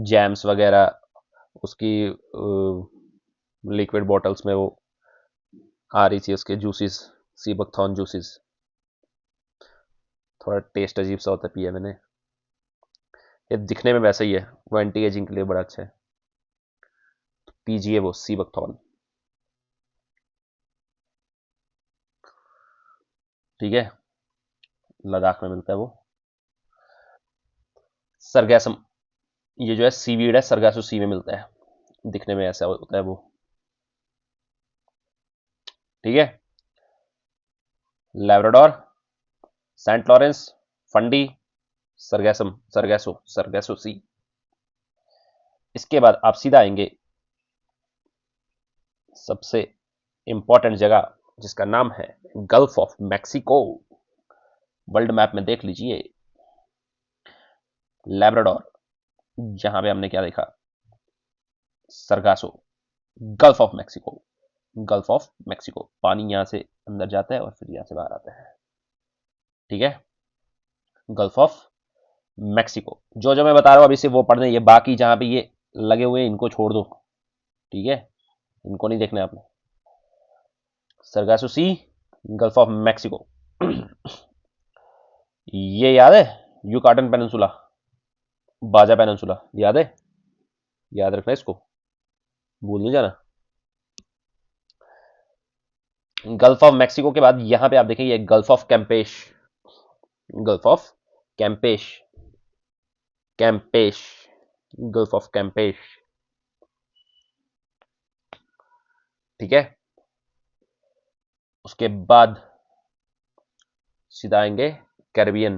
जैम्स वगैरह, उसकी लिक्विड बॉटल्स में वो आ रही थी, उसके जूसेस, सी बकथॉर्न जूसेस। थोड़ा टेस्ट अजीब सा होता है, पिया मैंने। ये दिखने में वैसा ही है, वो एंटी एजिंग के लिए बड़ा अच्छा है, तो पीजिए वो सी बकथॉर्न, ठीक है। लद्दाख में मिलता है वो। सरगैसम, ये जो है सीवीड है, सरगासो सी में मिलता है, दिखने में ऐसा होता है वो, ठीक है। लैब्राडोर, सेंट लॉरेंस, फंडी, सरगैसम, सरगैसो, सरगैसो सी। इसके बाद आप सीधा आएंगे सबसे इंपॉर्टेंट जगह, जिसका नाम है gulf of Mexico. World map में देख लीजिए, लैब्राडोर, जहां पे हमने क्या देखा, Sargasso, gulf of Mexico, gulf of Mexico, पानी यहां से अंदर जाता है और फिर यहां से बाहर आता है, ठीक है। गल्फ ऑफ मैक्सिको, जो जो मैं बता रहा हूं अभी से वो पढ़ने, ये बाकी जहां पे ये लगे हुए हैं इनको छोड़ दो, ठीक है, इनको नहीं देखना है आपने। Sargasso sea, gulf of Mexico. ये याद है युकाटन पेनिनसुला, बाजा पेनिनसुला, याद है, याद रखना इसको, भूल नहीं जाना। गल्फ ऑफ मैक्सिको के बाद यहां पे आप देखें, ये gulf of Campeche, gulf of Campeche, Campeche, gulf of Campeche, ठीक है। उसके बाद सीधा आएंगे कैरिबियन,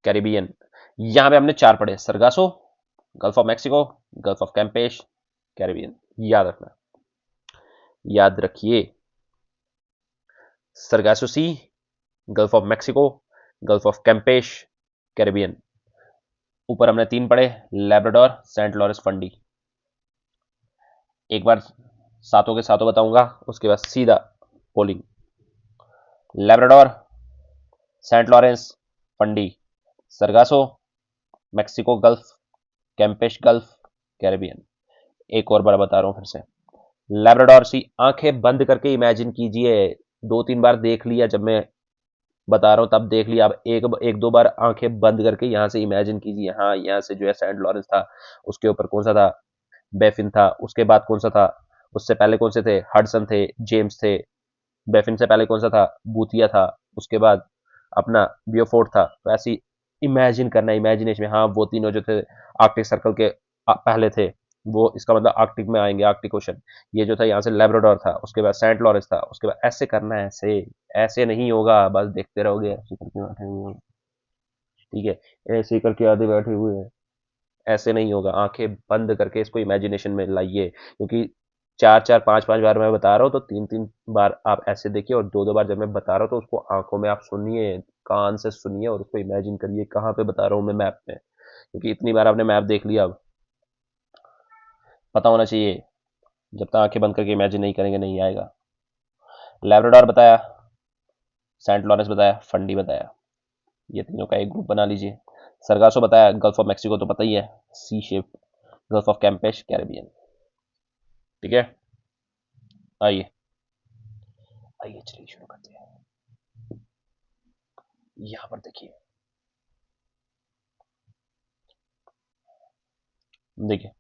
कैरिबियन, यहां पे हमने 4 पढ़े, Sargasso, gulf of Mexico, gulf of Campeche, Caribbean, याद रखना। याद रखिए, Sargasso sea, gulf of Mexico, gulf of Campeche, Caribbean. ऊपर हमने 3 पढ़े, लैब्राडोर, सेंट लॉरेंस, फंडी। एक बार सातों के सातों बताऊंगा, उसके बाद सीधा polling. Labrador, Saint Lawrence, Fundy, Sargasso, Mexico gulf, Campeche gulf, Caribbean. एक और बार बता रहा हूं फिर से, लैब्राडोर सी, आंखें बंद करके इमेजिन कीजिए। 2-3 बार देख लिया जब मैं बता रहा हूं तब देख लिया, अब एक दो बार आंखें बंद करके यहां से इमेजिन कीजिए। हाँ, यहां से जो है सेंट लॉरेंस था, उसके ऊपर कौन सा था, बेफिन था, उसके बाद कौन सा था, उससे पहले कौन से थे, हडसन थे, जेम्स थे, बेफिन से पहले कौन सा था, बूथिया था, उसके बाद अपना बियोफोर्ट था। तो ऐसी इमेजिन करना, इमेजिनेशन में, हाँ वो तीनों जो थे आर्कटिक सर्कल के पहले थे, वो इसका मतलब आर्कटिक में आएंगे, आर्कटिक ओशन। ये जो था यहाँ से लेब्राडोर था, उसके बाद सेंट लॉरेंस था, उसके बाद ऐसे करना है, ऐसे ऐसे नहीं होगा, बस देखते रहोगे ऐसे करके बैठे हुए हैं। ठीक है, ऐसे करके आधे बैठे हुए हैं, ऐसे नहीं होगा, आंखें बंद करके इसको इमेजिनेशन में लाइए, क्योंकि 4-4 5-5 बार मैं बता रहा हूँ, तो 3-3 बार आप ऐसे देखिए, और 2-2 बार जब मैं बता रहा हूँ तो उसको आंखों में आप सुनिए, कान से सुनिए, और उसको इमेजिन करिए कहाँ पे बता रहा हूँ मैं मैप में, क्योंकि इतनी बार आपने मैप देख लिया, अब पता होना चाहिए। जब तक आंखें बंद करके इमेजिन नहीं करेंगे नहीं आएगा। लैब्राडोर बताया, सेंट लॉरेंस बताया, फंडी बताया, ये तीनों का एक ग्रुप बना लीजिए। सरगासो बताया, गल्फ ऑफ मैक्सिको तो पता ही है, सी shape, gulf of Campeche, Caribbean. ठीक है, आइए आइए चलिए शुरू करते हैं। यहां पर देखिए, देखिए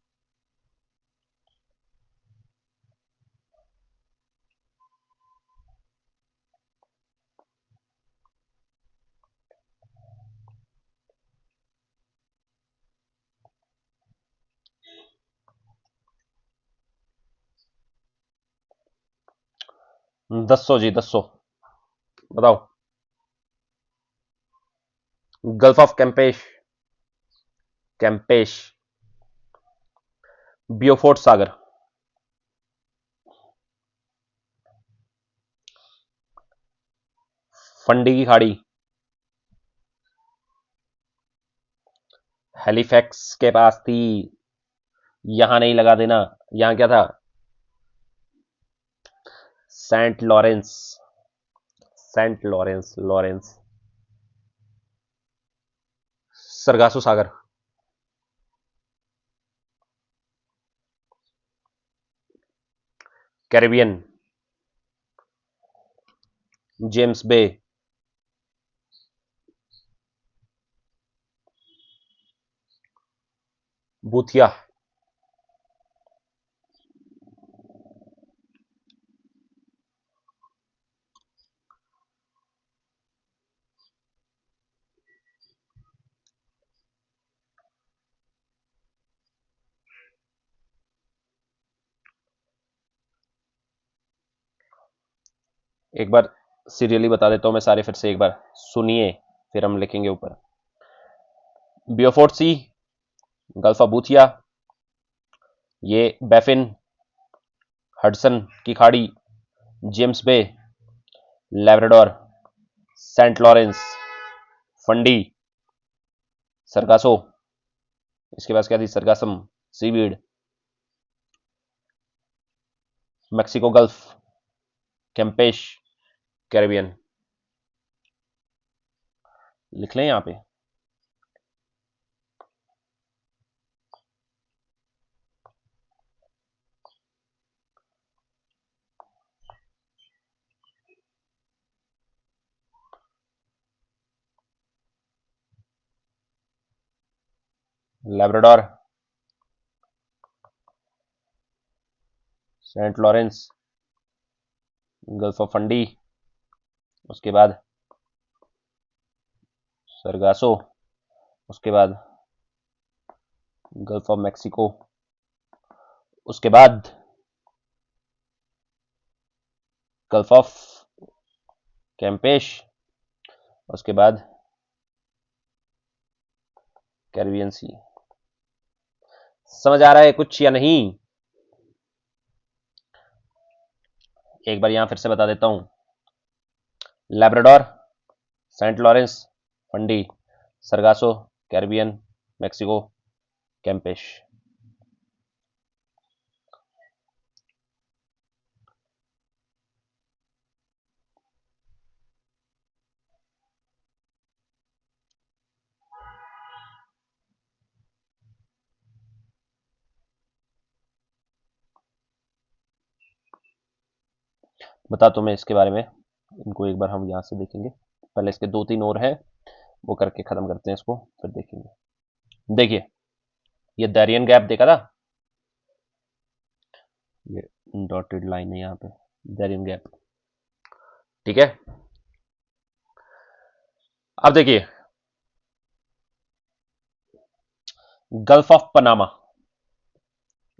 10 जी 10 बताओ। Gulf of Campeche, कैंपेश, बियोफोर्ट Sagar, Fundy की खाड़ी, हेलीफैक्स के पास थी, यहां नहीं लगा देना। यहां क्या था, Saint Lawrence, Saint Lawrence, Lawrence, Sargasso सागर, कैरिबियन, जेम्स बे, बूथिया, एक बार सीरियली बता देता हूं मैं सारे, फिर से एक बार सुनिए, फिर हम लिखेंगे ऊपर। बियोफोर्ट सी, गल्फ ऑफ बूथिया, ये बैफिन, हडसन की खाड़ी, James Bay, Labrador, Saint Lawrence, Fundy, Sargasso, इसके पास क्या थी, sargassum, seaweed, Mexico gulf, Campeche, Caribbean. लिख लें यहां पे, Labrador, Saint Lawrence, gulf of Fundy, उसके बाद सरगासो, उसके बाद गल्फ ऑफ मैक्सिको, उसके बाद गल्फ ऑफ कैंपेश, उसके बाद कैरिबियन सी। समझ आ रहा है कुछ या नहीं? एक बार यहां फिर से बता देता हूं, Labrador, Saint Lawrence, Fundy, Sargasso, Caribbean, Mexico, Campeche. बता तो मैं इसके बारे में, इनको एक बार हम यहां से देखेंगे। पहले इसके 2-3 और है, वो करके खत्म करते हैं इसको, फिर देखेंगे। देखिए, ये दारियन गैप देखा था, ये डॉटेड लाइन है यहाँ पे, दारियन गैप। ठीक है, अब देखिए gulf of Panama,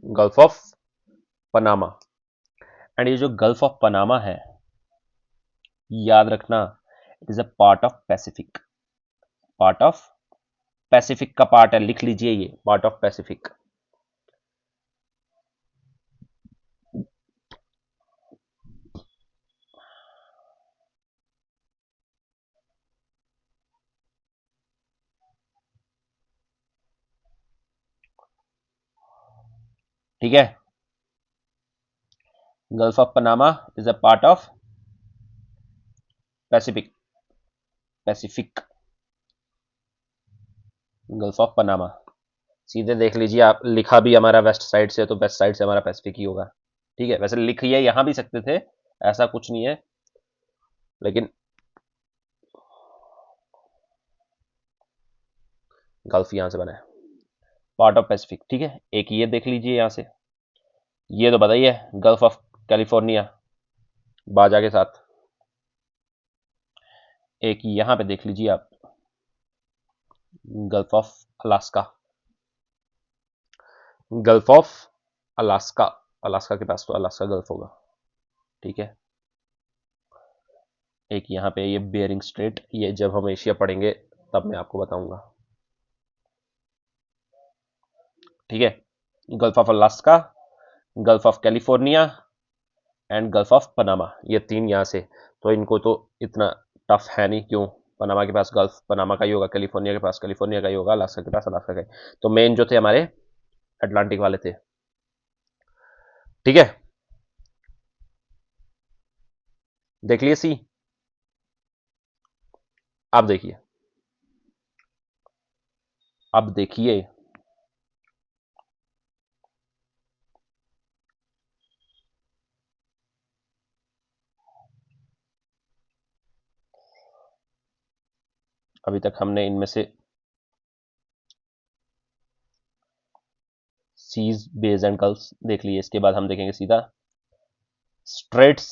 gulf of Panama. And ये जो गल्फ ऑफ पनामा है, याद रखना, it is a part of Pacific, part of Pacific का पार्ट है, लिख लीजिए ये पार्ट ऑफ पैसिफिक। ठीक है, gulf of Panama is a part of Pacific, Pacific, gulf of Panama. सीधे देख लीजिए आप, लिखा भी हमारा वेस्ट साइड से, तो वेस्ट साइड से हमारा पैसिफिक ही होगा। ठीक है, वैसे लिखिए यहां भी सकते थे, ऐसा कुछ नहीं है, लेकिन गल्फ यहां से बना है, पार्ट ऑफ पैसिफिक। ठीक है, एक ये देख लीजिए यहां से, ये तो बताइए गल्फ ऑफ कैलिफोर्निया बाजा के साथ। एक यहां पे देख लीजिए आप, gulf of Alaska, gulf of Alaska, Alaska के पास तो अलास्का गल्फ होगा। ठीक है, एक यहां पे ये बेयरिंग स्ट्रेट, ये जब हम एशिया पढ़ेंगे तब मैं आपको बताऊंगा। ठीक है, gulf of Alaska, gulf of California and gulf of Panama, ये 3 यहां से। तो इनको तो इतना टफ है नहीं, क्यों, पनामा के पास गल्फ पनामा का ही होगा, कैलिफोर्निया के पास कैलिफोर्निया का ही होगा, अलास्का के पास अलास्का का ही। तो मेन जो थे हमारे अटलांटिक वाले थे। ठीक है, देख लिए सी। अब देखिए, अब देखिए अभी तक हमने इनमें से सीज, बेज एंड गल्फ देख लिए, इसके बाद हम देखेंगे सीधा स्ट्रेट्स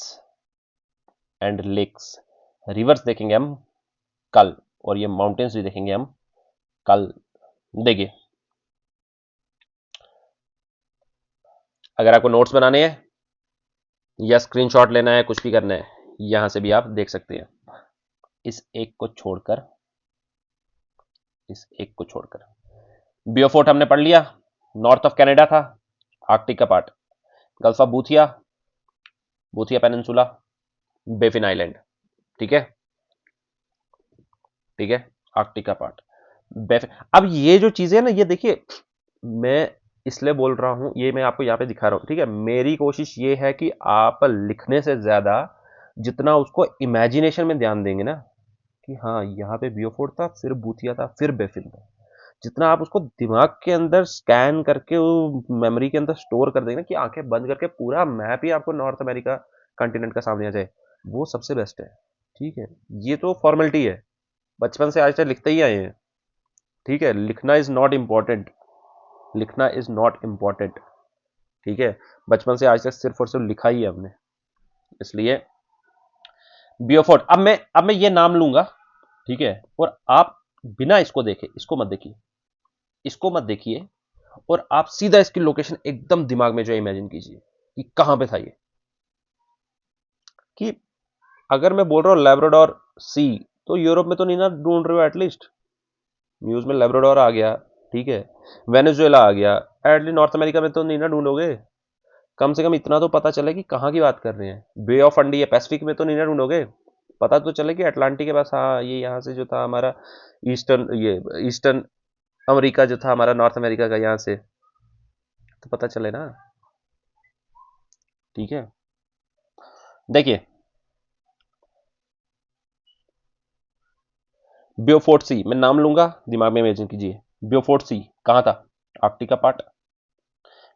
एंड लेक्स, रिवर्स देखेंगे हम कल, और ये माउंटेन्स भी देखेंगे हम कल। देखिए, अगर आपको नोट्स बनाने हैं या स्क्रीनशॉट लेना है, कुछ भी करना है, यहां से भी आप देख सकते हैं। इस एक को छोड़कर, इस एक को छोड़कर बियोफोर्ट हमने पढ़ लिया, नॉर्थ ऑफ कनाडा था, आर्कटिक का part, gulf of Boothia, Boothia peninsula, Baffin island. ठीक है, ठीक है, आर्कटिक का पार्ट, बेफिन। अब ये जो चीजें है ना, ये देखिए, मैं इसलिए बोल रहा हूं, ये मैं आपको यहां पे दिखा रहा हूं। ठीक है, मेरी कोशिश ये है कि आप लिखने से ज्यादा जितना उसको इमेजिनेशन में ध्यान देंगे ना, कि हाँ यहाँ पे बियोफोर्ट था, फिर बूथिया था, फिर बेफिन था, जितना आप उसको दिमाग के अंदर स्कैन करके वो मेमोरी के अंदर स्टोर कर देंगे ना, कि आंखें बंद करके पूरा मैप ही आपको नॉर्थ अमेरिका कॉन्टिनेंट का सामने आ जाए, वो सबसे बेस्ट है। ठीक है, ये तो फॉर्मेलिटी है, बचपन से आज तक लिखते ही आए हैं। ठीक है, लिखना इज नॉट इम्पॉर्टेंट, लिखना इज नॉट इम्पॉर्टेंट। ठीक है, बचपन से आज तक सिर्फ और सिर्फ लिखा ही है हमने, इसलिए बियोफोर्ट। अब मैं ये नाम लूंगा, ठीक है, और आप बिना इसको देखे, इसको मत देखिए, इसको मत देखिए, और आप सीधा इसकी लोकेशन एकदम दिमाग में जो इमेजिन कीजिए कि कहां पे था ये। कि अगर मैं बोल रहा हूं लैब्राडोर सी, तो यूरोप में तो नहीं ना ढूंढ रहे हो, एटलीस्ट न्यूज में लैब्राडोर आ गया, ठीक है, वेनेजुएला आ गया, एटलीस्ट नॉर्थ अमेरिका में तो नहीं ना ढूंढोगे, कम से कम इतना तो पता चले कि कहाँ की बात कर रहे हैं। बे ऑफ फंडी है, पैसिफिक में तो नहीं ना ढूंढोगे, पता तो चले कि अटलांटिक के पास, हाँ ये यहाँ से जो था हमारा ईस्टर्न अमेरिका जो था हमारा, नॉर्थ अमेरिका का यहाँ से तो पता चले ना। ठीक है, देखिए ब्योफोर्ट सी, मैं नाम लूंगा, दिमाग में इमेजिन कीजिए। ब्योफोर्ट सी कहाँ था? आर्कटिक का पार्ट।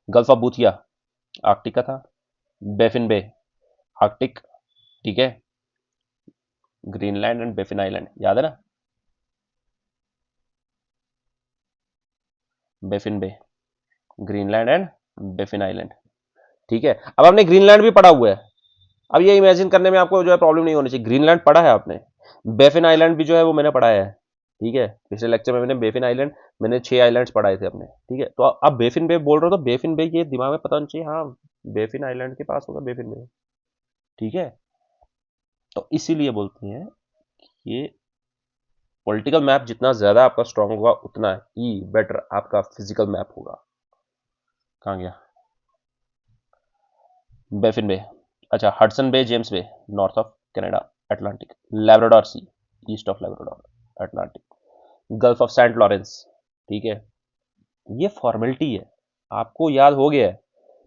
गल्फ ऑफ बूथिया आर्कटिक का था। बेफिन बे आर्कटिक, ठीक है। ग्रीनलैंड एंड बेफिन आइलैंड, याद है ना? Baffin bay, Greenland and Baffin island, ठीक है। अब आपने ग्रीनलैंड भी पढ़ा हुआ है, अब ये इमेजिन करने में आपको जो है प्रॉब्लम नहीं होनी चाहिए। ग्रीनलैंड पढ़ा है आपने, बेफिन आइलैंड भी जो है वो मैंने पढ़ाया है, ठीक है। पिछले लेक्चर में मैंने बेफिन आइलैंड, मैंने 6 आइलैंड्स पढ़ाए थे अपने, ठीक है। तो आप बेफिन बे बोल रहे हो तो बेफिन बे ये दिमाग में पता होना चाहिए, हाँ बेफिन आइलैंड के पास होगा बेफिन बे, ठीक है। तो इसीलिए बोलते हैं ये पॉलिटिकल मैप जितना ज्यादा आपका स्ट्रांग होगा उतना ही बेटर आपका फिजिकल मैप होगा। कहाँ गया? बेफिन बे, अच्छा Hudson bay, James bay north of Canada Atlantic, Labrador sea east of Labrador Atlantic, gulf of Saint Lawrence, ठीक है। ये फॉर्मेलिटी है, आपको याद हो गया है,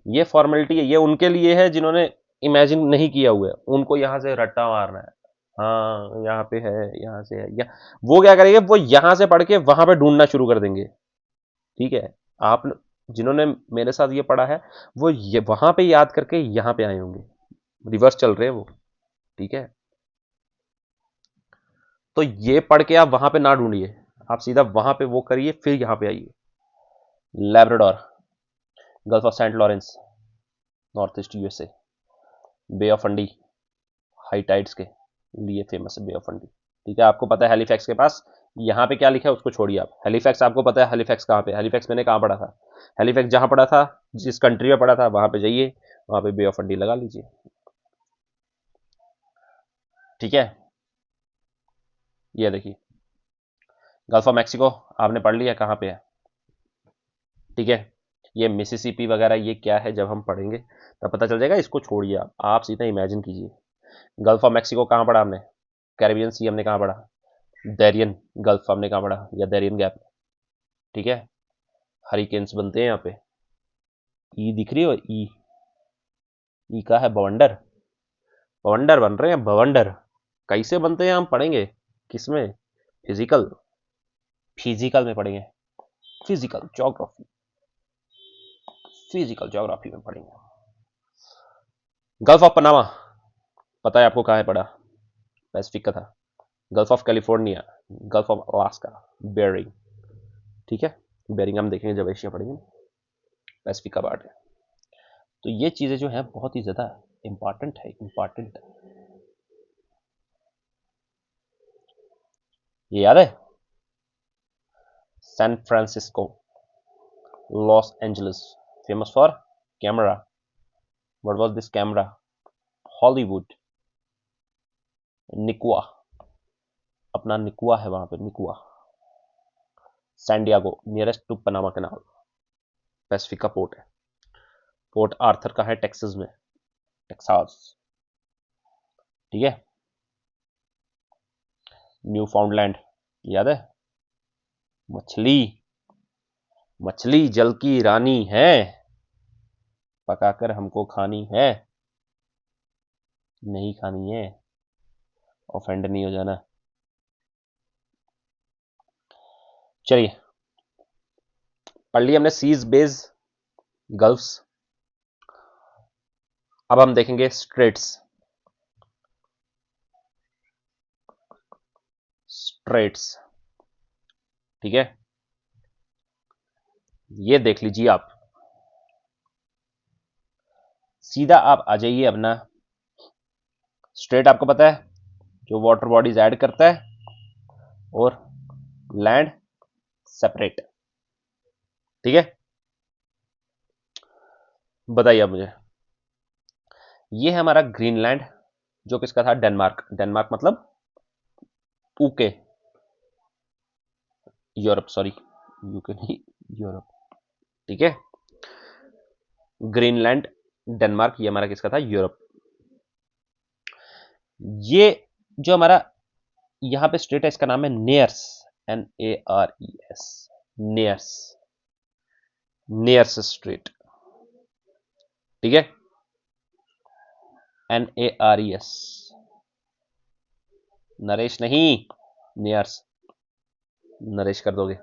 ये फॉर्मेलिटी है, ये उनके लिए है जिन्होंने इमेजिन नहीं किया हुआ है, उनको यहां से रट्टा मारना है। हाँ यहाँ पे है, यहाँ से है, या वो क्या करेंगे, वो यहां से पढ़ के वहां पे ढूंढना शुरू कर देंगे, ठीक है। आप जिन्होंने मेरे साथ ये पढ़ा है वो ये वहां पे याद करके यहां पे आए होंगे, रिवर्स चल रहे हैं वो, ठीक है। तो ये पढ़ के आप वहां पे ना ढूंढिए, आप सीधा वहां पे वो करिए, फिर यहां पे आइए। Labrador, gulf of Saint Lawrence north east USA, bay of Fundy high tides के लिए फेमस है बे ऑफ फंडी, ठीक है। आपको पता है हेलीफैक्स के पास, यहाँ पे क्या लिखा है उसको छोड़िए आप, हेलीफैक्स आपको पता है, हेलीफैक्स कहाँ पे? हेलीफैक्स मैंने कहाँ पढ़ा था? हेलीफैक्स जहां पढ़ा था, जिस कंट्री में पढ़ा था वहां पे जाइए, वहां पे बे ऑफ फंडी लगा लीजिए, ठीक है। ये देखिए गल्फ ऑफ मैक्सिको आपने पढ़ लिया कहाँ पे है, ठीक है। ये मिसिसिपी वगैरह ये क्या है जब हम पढ़ेंगे तब पता चल जाएगा, इसको छोड़िए आप सीधा इमेजिन कीजिए। गल्फ ऑफ मैक्सिको कहाँ पढ़ा हमने? कैरेबियन सी हमने कहाँ पढ़ा? डेरियन गल्फ हमने कहाँ पढ़ा, या डेरियन गैप, ठीक है। हरिकेन्स बनते हैं यहाँ पे, ई दिख रही हो, ई का है बवंडर, बवंडर बन रहे हैं बवंडर, कैसे बनते हैं हम पढ़ेंगे, किसमें? फिजिकल, फिजिकल में पढ़ेंगे, फिजिकल ज्योग्राफी, फिजिकल ज्योग्राफी में पढ़ेंगे। गल्फ ऑफ पनामा पता है आपको कहाँ है पड़ा? पैसिफिक का था। Gulf of California, gulf of Alaska, Bering, ठीक है। बेरिंग हम देखेंगे जब एशिया पढ़ेंगे, पैसिफिक का पार्ट है। तो ये चीजें जो है बहुत ही ज्यादा इंपॉर्टेंट है, इंपॉर्टेंट। ये याद है? San Francisco, Los Angeles famous for camera, what was this camera? Hollywood, निकुआ, अपना निकुआ है वहां पे, निकुआ। San Diego nearest to Panama Canal, Pacific का पोर्ट है। पोर्ट आर्थर का है टेक्सास में, टेक्सास, ठीक है। न्यू फाउंडलैंड, याद है? मछली, मछली जल की रानी है, पकाकर हमको खानी है, नहीं खानी है, ऑफेंड नहीं हो जाना। चलिए पढ़ लिया हमने सीज, बेज, गल्फ्स। अब हम देखेंगे स्ट्रेट्स, स्ट्रेट्स, ठीक है। ये देख लीजिए आप, सीधा आप आ जाइए अपना स्ट्रेट, आपको पता है जो वाटर बॉडीज ऐड करता है और लैंड सेपरेट, ठीक है। बताइए आप मुझे, ये है हमारा ग्रीनलैंड जो किसका था? डेनमार्क, डेनमार्क मतलब यूके, यूरोप, सॉरी यूके नहीं, यूरोप, ठीक है। ग्रीनलैंड डेनमार्क, ये हमारा किसका था, यूरोप। ये जो हमारा यहां पे स्ट्रेट है इसका नाम है नेयर्स, Nares, नेयर्स, नेयर्स स्ट्रेट, ठीक है, Nares, नरेश नहीं, नेयर्स, नरेश कर दोगे,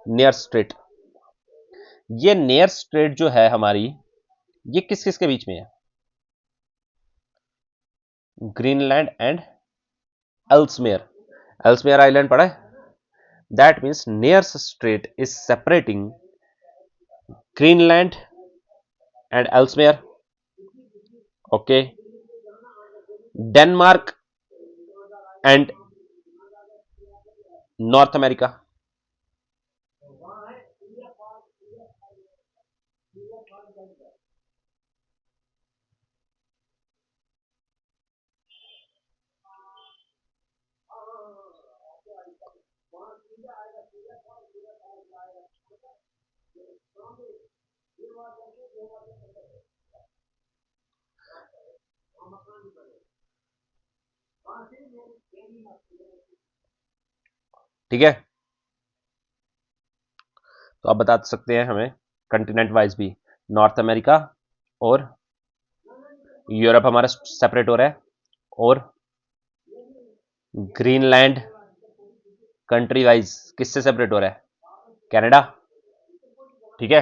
नेयर्स स्ट्रेट। ये नेयर्स स्ट्रेट जो है हमारी, ये किस किस के बीच में है, Greenland and Ellesmere, Ellesmere island पड़ा है, that means Nares strait is separating Greenland and Ellesmere, okay, Denmark and North America, ठीक है। तो आप बता सकते हैं हमें कंटिनेंट वाइज भी, नॉर्थ अमेरिका और यूरोप हमारा सेपरेट हो रहा है, और ग्रीनलैंड कंट्री वाइज किससे सेपरेट हो रहा है, कनाडा, ठीक है।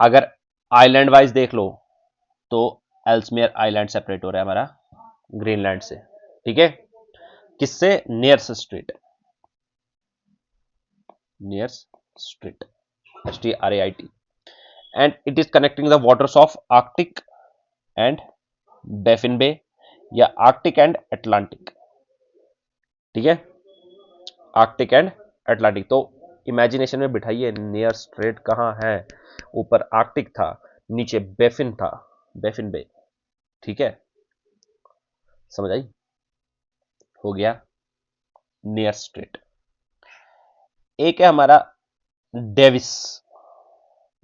अगर आइलैंड वाइज देख लो तो एल्समेयर आइलैंड सेपरेट हो रहा है हमारा ग्रीनलैंड से, ठीक है, किससे, Nares strait, Nares strait, STRAIT, and it is connecting the waters of Arctic and Baffin Bay, या आर्कटिक एंड अटलांटिक, ठीक है, आर्कटिक एंड अटलांटिक। तो इमेजिनेशन में बिठाइए, नियर स्ट्रेट कहां है, ऊपर आर्कटिक था, नीचे बैफिन था, बैफिन बे, ठीक है, समझ आई, हो गया नियर स्ट्रेट। एक है हमारा Davis,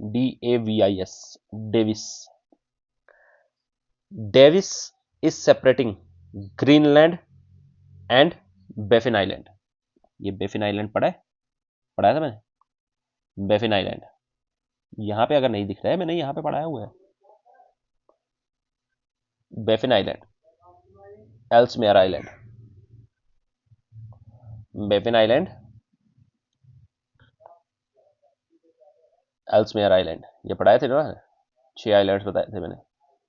DAVIS, Davis, Davis is separating Greenland and Baffin island, ये बैफिन आइलैंड पढ़ाया था मैंने, बैफिन आइलैंड, यहां पे अगर नहीं दिख रहा है, मैंने यहां पे पढ़ाया हुआ है, Baffin island, Ellesmere island, Baffin island, Ellesmere island, ये पढ़ाए थे ना, 6 आइलैंड्स बताए थे मैंने,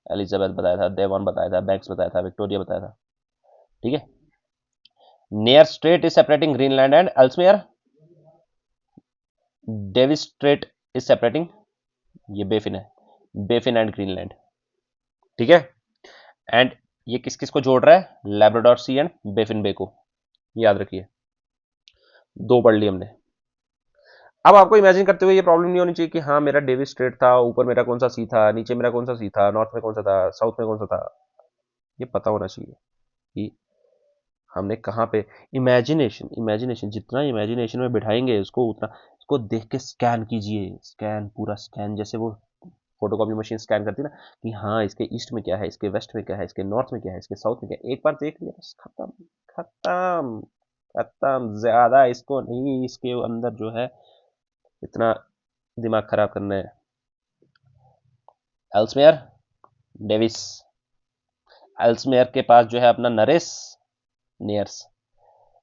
एलिजाबेथ बताया था, देवन बताया था, बैंक्स बताया था, विक्टोरिया बताया था, ठीक है। Nares strait is separating Greenland and Ellesmere, Davis strait is separating, ये बेफिन है, बेफिन एंड ग्रीनलैंड, ठीक है, एंड ये किस किस को जोड़ रहा है, लैब्राडोर सी एंड बेफिन बे को, याद रखिए, दो पढ़ ली हमने। अब आपको इमेजिन करते हुए ये प्रॉब्लम नहीं होनी चाहिए कि हाँ मेरा डेविस स्ट्रेट था, ऊपर मेरा कौन सा सी था, नीचे मेरा कौन सा सी था, नॉर्थ में कौन सा था, साउथ में कौन सा था, ये पता होना चाहिए कि हमने कहाँ पे, इमेजिनेशन, इमेजिनेशन जितना इमेजिनेशन में बिठाएंगे उसको उतना, इसको देख के स्कैन कीजिए, स्कैन, पूरा स्कैन, जैसे वो फोटोकॉपी मशीन स्कैन करती है ना, कि हाँ इसके ईस्ट में क्या है, इसके वेस्ट में क्या है, इसके नॉर्थ में क्या है, इसके साउथ में क्या है, एक बार देख लिया बस खत्म, खत्म, खत्म, ज्यादा इसको नहीं, इसके अंदर जो है इतना दिमाग खराब करना है। एल्समेयर, डेविस, एल्समेयर के पास जो है अपना Nares, Nares,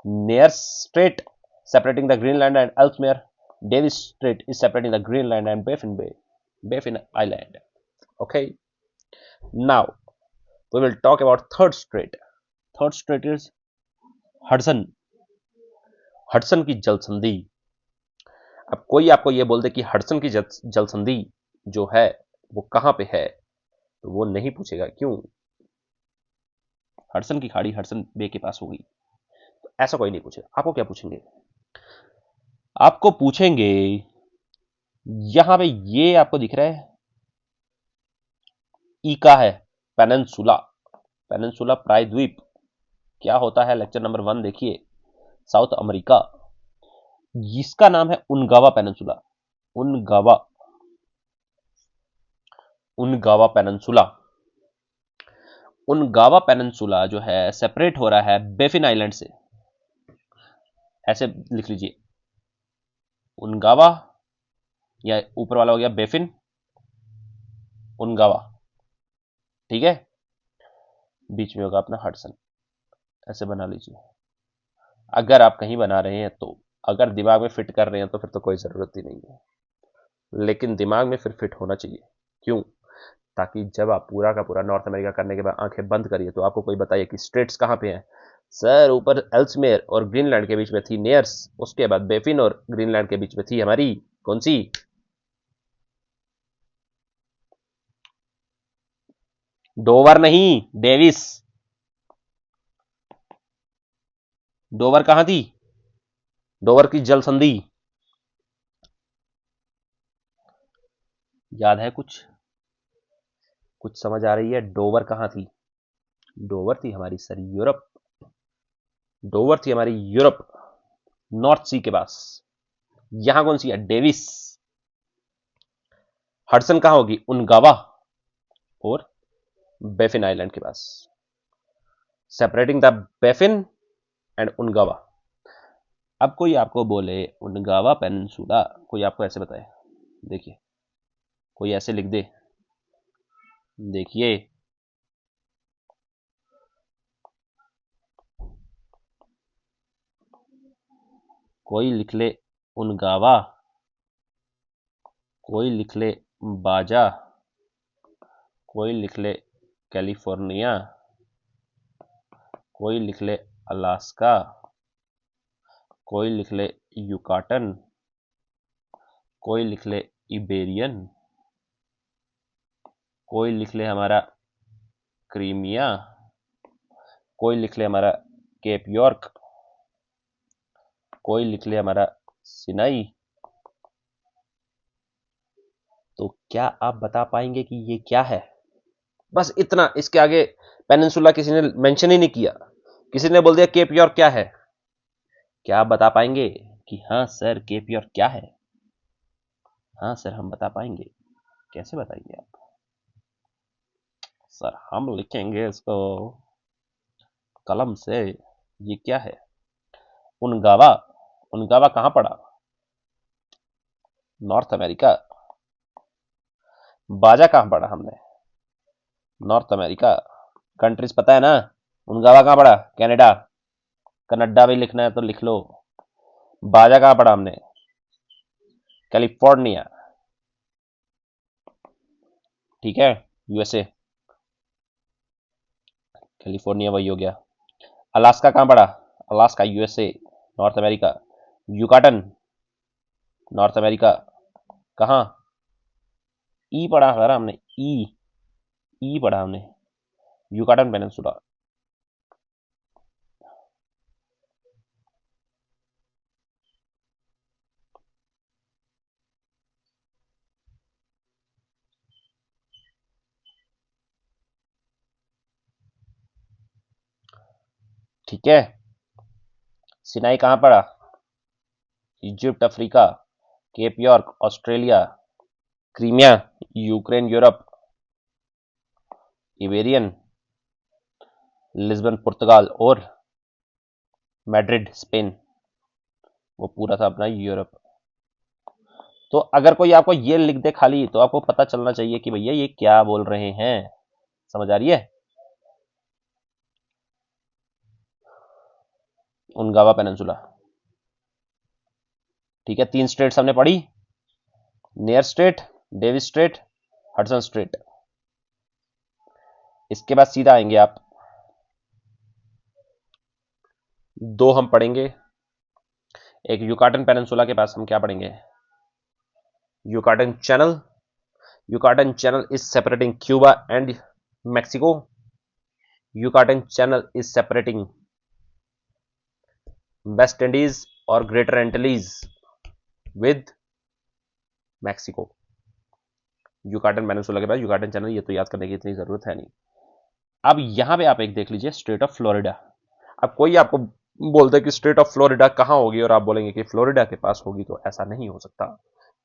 Nares strait separating the Greenland and Ellesmere. Davis Strait is separating the Greenland and Baffin Bay, Baffin Island. Okay. Now we will talk about third strait. Third strait is Hudson, Hudson की जल संधि। अब कोई आपको ये बोल दे कि हडसन की जल संधि जो है वो कहां पे है, तो वो नहीं पूछेगा, क्यों, हडसन की खाड़ी हडसन बे के पास होगी, तो ऐसा कोई नहीं पूछेगा। आपको क्या पूछेंगे, आपको पूछेंगे यहां पे, ये आपको दिख रहा है ईका है, पेनिनसुला, पेनिनसुला प्रायद्वीप, क्या होता है, लेक्चर नंबर 1 देखिए, साउथ अमेरिका, इसका नाम है उनगावा पेनिनसुला, उनगावा, उनगावा पेनिनसुला। उनगावा पेनिनसुला जो है सेपरेट हो रहा है बेफिन आइलैंड से। ऐसे लिख लीजिए, उनगावा, या ऊपर वाला हो गया बेफिन, उनगावा, ठीक है, बीच में होगा अपना हडसन। ऐसे बना लीजिए, अगर आप कहीं बना रहे हैं तो। अगर दिमाग में फिट कर रहे हैं तो फिर तो कोई ज़रूरत ही नहीं है, लेकिन दिमाग में फिर फिट होना चाहिए। क्यों? ताकि जब आप पूरा का पूरा नॉर्थ अमेरिका करने के बाद आंखें बंद करिए तो आपको कोई बताइए कि स्टेट्स कहाँ पे हैं। सर, ऊपर एल्समेयर और ग्रीनलैंड के बीच में थी नेयर्स, उसके बाद बेफिन और ग्रीनलैंड के बीच में थी हमारी कौन सी? डोवर नहीं, डेविस। डोवर कहाँ थी? डोवर की जल संधि याद है? कुछ समझ आ रही है? डोवर कहाँ थी? डोवर थी हमारी सर यूरोप। डोवर थी हमारी यूरोप, नॉर्थ सी के पास। यहां कौन सी है? डेविस। हडसन कहां होगी? उनगावा और बेफिन आइलैंड के पास। Separating the Baffin and Ungava. अब कोई आपको बोले उनगावा पेनिनसुला, कोई आपको ऐसे बताए, देखिए, कोई ऐसे लिख दे, देखिए, कोई लिख ले उनगावा, कोई लिख ले बाजा, कोई लिख ले कैलिफोर्निया, कोई लिख ले अलास्का, कोई लिख ले युकाटन, कोई लिख ले इबेरियन, कोई लिख ले हमारा क्रीमिया, कोई लिख ले हमारा केप यॉर्क, कोई लिख ले हमारा सिनाई। तो क्या आप बता पाएंगे कि ये क्या है? बस इतना, इसके आगे पेनिनसुला किसी ने मेंशन ही नहीं किया। किसी ने बोल दिया केप यॉर्क क्या है। क्या आप बता पाएंगे कि हाँ सर केप यॉर्क क्या है? हाँ सर हम बता पाएंगे। कैसे बताएंगे आप? सर हम लिखेंगे इसको कलम से। ये क्या है? उनगावा। उनगावा कहां पड़ा? North America. बाजा कहां पड़ा हमने? North America. कंट्रीज पता है ना? उनगावा कहां पड़ा? कनाडा। कनाडा भी लिखना है तो लिख लो। बाजा कहां पड़ा हमने? कैलिफोर्निया, ठीक है, यूएसए। कैलिफोर्निया वही हो गया। अलास्का कहां पड़ा? Alaska USA, north America. Yucatan, north America. कहां? ई पढ़ा है हमने, ई। ई पढ़ा हमने, युकाटन पेनिनसुला। ठीक है। सिनाई कहां पड़ा? Egypt Africa. Cape York Australia. Crimea Ukraine Europe. Iberian Lisbon पुर्तगाल और मैड्रिड स्पेन। वो पूरा था अपना यूरोप। तो अगर कोई आपको ये लिख दे खाली तो आपको पता चलना चाहिए कि भैया ये क्या बोल रहे हैं। समझ आ रही है? उनगावा पेनिनसुला, ठीक है। 3 स्टेट्स हमने पढ़ी, near straight, Davis straight, Hudson straight. इसके बाद सीधा आएंगे आप, 2 हम पढ़ेंगे। एक युकाटन पेनिनसुला के पास हम क्या पढ़ेंगे? Yucatan Channel. Yucatan Channel is separating Cuba and Mexico. Yucatan Channel is separating West Indies और Greater Antilles with Mexico. Yucatan peninsula के बाद युकाटन चैनल, ये तो याद करने की इतनी जरूरत है नहीं। अब यहां पे आप एक देख लीजिए, स्टेट ऑफ फ्लोरिडा। अब कोई आपको बोलते कि स्टेट ऑफ फ्लोरिडा कहां होगी और आप बोलेंगे कि फ्लोरिडा के पास होगी, तो ऐसा नहीं हो सकता।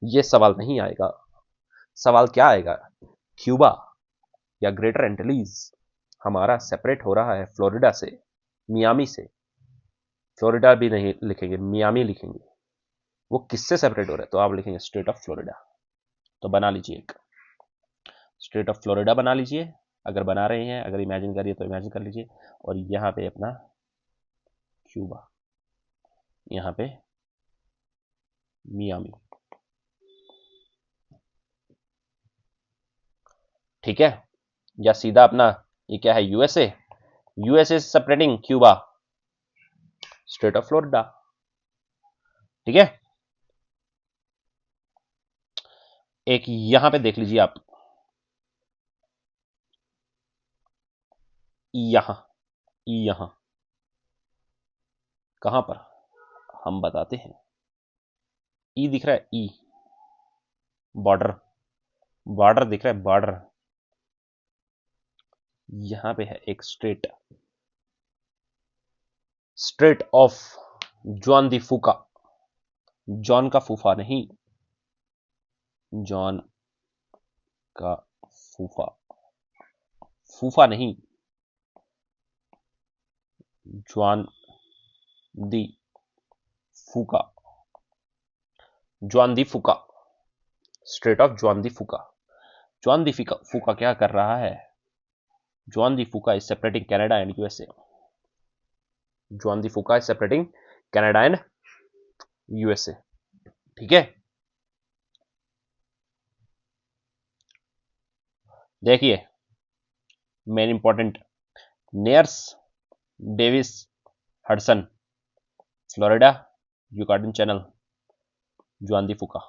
ये सवाल नहीं आएगा। सवाल क्या आएगा क्यूबा या ग्रेटर एंटिलीज हमारा सेपरेट हो रहा है फ्लोरिडा से, मियामी से। फ्लोरिडा भी नहीं लिखेंगे, मियामी लिखेंगे। वो किससे सेपरेट हो रहा है? तो आप लिखेंगे स्टेट ऑफ फ्लोरिडा। तो बना लीजिए, एक स्टेट ऑफ फ्लोरिडा बना लीजिए, अगर बना रहे हैं, अगर इमेजिन करिए तो इमेजिन कर लीजिए। और यहाँ पे अपना क्यूबा, यहाँ पे मियामी। ठीक है, या सीधा अपना ये क्या है, USA. USA separating Cuba, state of Florida. ठीक है, एक यहां पे देख लीजिए आप, यहां यहां कहां पर हम बताते हैं, ई दिख रहा है, ई बॉर्डर, बॉर्डर दिख रहा है, बॉर्डर। यहां पे है एक strait, strait of Juan de Fuca. Juan का फूफा नहीं, जॉन का फूफा, फूफा नहीं, John de Fuca, John de फूका, straight of Juan de Fuca. John de फूका क्या कर रहा है? Juan de Fuca is separating Canada and USA. Juan de Fuca is separating Canada and USA. ठीक है, देखिए main important, Nares Davis Hudson, Florida, Yucatan Channel, Juan de Fuca.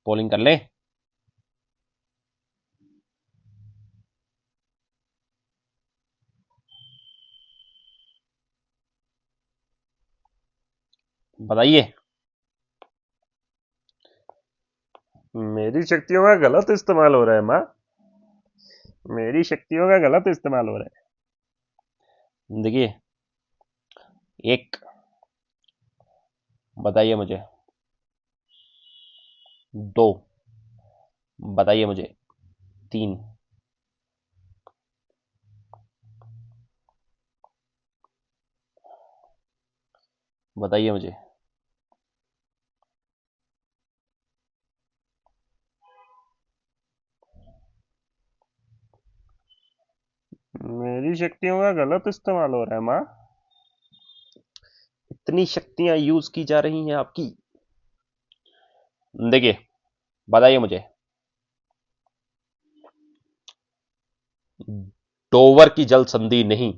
Polling कर ले। बताइए। मेरी शक्तियों का गलत इस्तेमाल हो रहा है माँ, मेरी शक्तियों का गलत इस्तेमाल हो रहा है। देखिए, एक बताइए मुझे, दो बताइए मुझे, तीन बताइए मुझे, मेरी शक्तियों का गलत इस्तेमाल हो रहा है माँ। इतनी शक्तियां यूज की जा रही हैं आपकी। देखिए, बताइए मुझे, डोवर की जल संधि नहीं,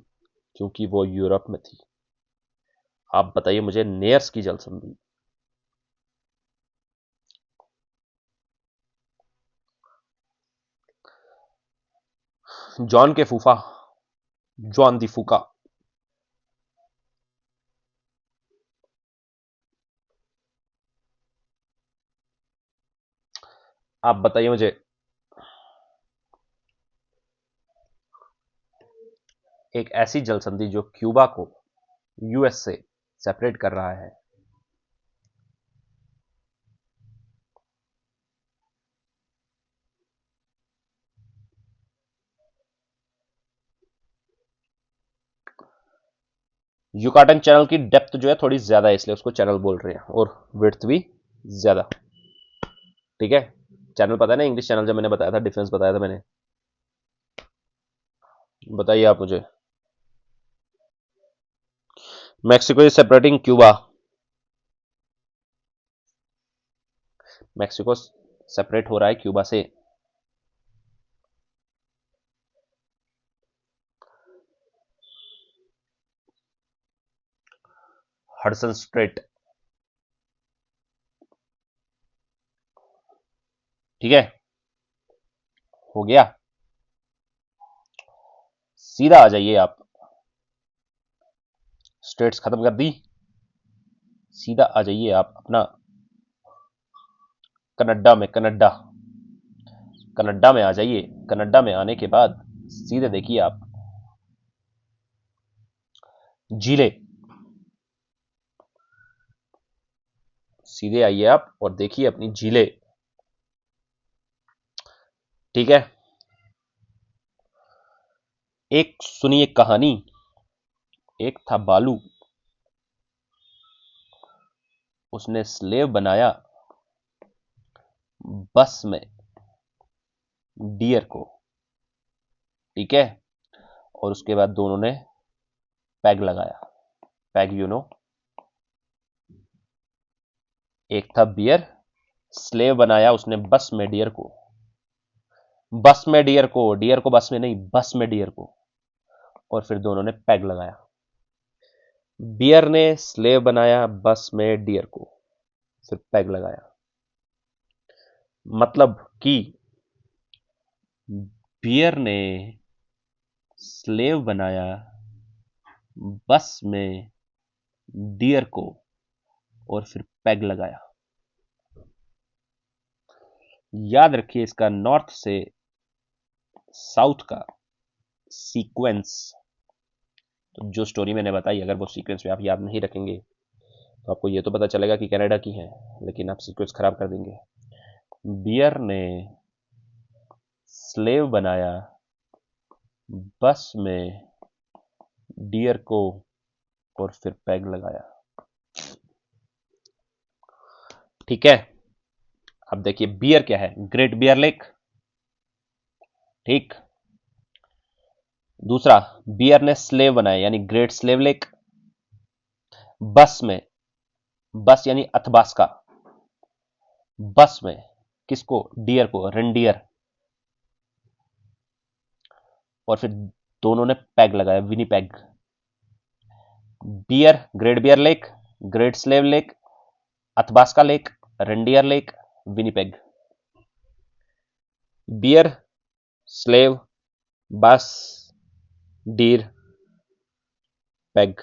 क्योंकि वो यूरोप में थी। आप बताइए मुझे नेयर्स की जल संधि। जॉन के फूफा, जॉन दी फूका। आप बताइए मुझे, एक ऐसी जल संधि जो क्यूबा को यूएस से सेपरेट कर रहा है। युकाटन चैनल की डेप्थ जो है थोड़ी ज्यादा है, इसलिए उसको चैनल बोल रहे हैं, और विड्थ भी ज्यादा। ठीक है, चैनल पता है ना, इंग्लिश चैनल, जब मैंने बताया था, डिफरेंस बताया था मैंने। बताइए आप मुझे, Mexico is separating Cuba, Mexico separate हो रहा है क्यूबा से। Hudson straight. ठीक है, हो गया। सीधा आ जाइए आप, स्टेट्स खत्म कर दी, सीधा आ जाइए आप अपना कनाडा में, कनाडा, कनाडा में आ जाइए। कनाडा में आने के बाद सीधे देखिए आप, जिले, सीधे आइए आप और देखिए अपनी जिले। ठीक है। एक सुनिए कहानी, एक था बालू, उसने स्लेव बनाया बस में डियर को। ठीक है। और उसके बाद दोनों ने पैग लगाया। पैग यू नो, एक था बियर, स्लेव बनाया उसने बस में डियर को। बस में डियर को, डियर को बस में नहीं, बस में डियर को। और फिर दोनों ने पैग लगाया। बियर ने स्लेव बनाया बस में डियर को, फिर पैग लगाया। मतलब कि बियर ने स्लेव बनाया बस में डियर को और फिर पैग लगाया। याद रखिए इसका नॉर्थ से साउथ का सीक्वेंस, तो जो स्टोरी मैंने बताई अगर वो सीक्वेंस पे आप याद नहीं रखेंगे तो आपको ये तो पता चलेगा कि कनाडा की है, लेकिन आप सीक्वेंस खराब कर देंगे। बियर ने स्लेव बनाया बस में डियर को और फिर पैग लगाया। ठीक है। अब देखिए बियर क्या है, ग्रेट बियर लेक। ठीक। दूसरा, बियर ने स्लेव बनाया यानी ग्रेट स्लेव लेक बस में, बस यानी अथबास्का, बस में किसको, डियर को, रेंडियर। और फिर दोनों ने पैग लगाया, Winnipeg. Bear, Great Bear Lake, Great Slave Lake, Athabasca Lake, Reindeer Lake, Winnipeg. Bear, slave, bus, deer, peg.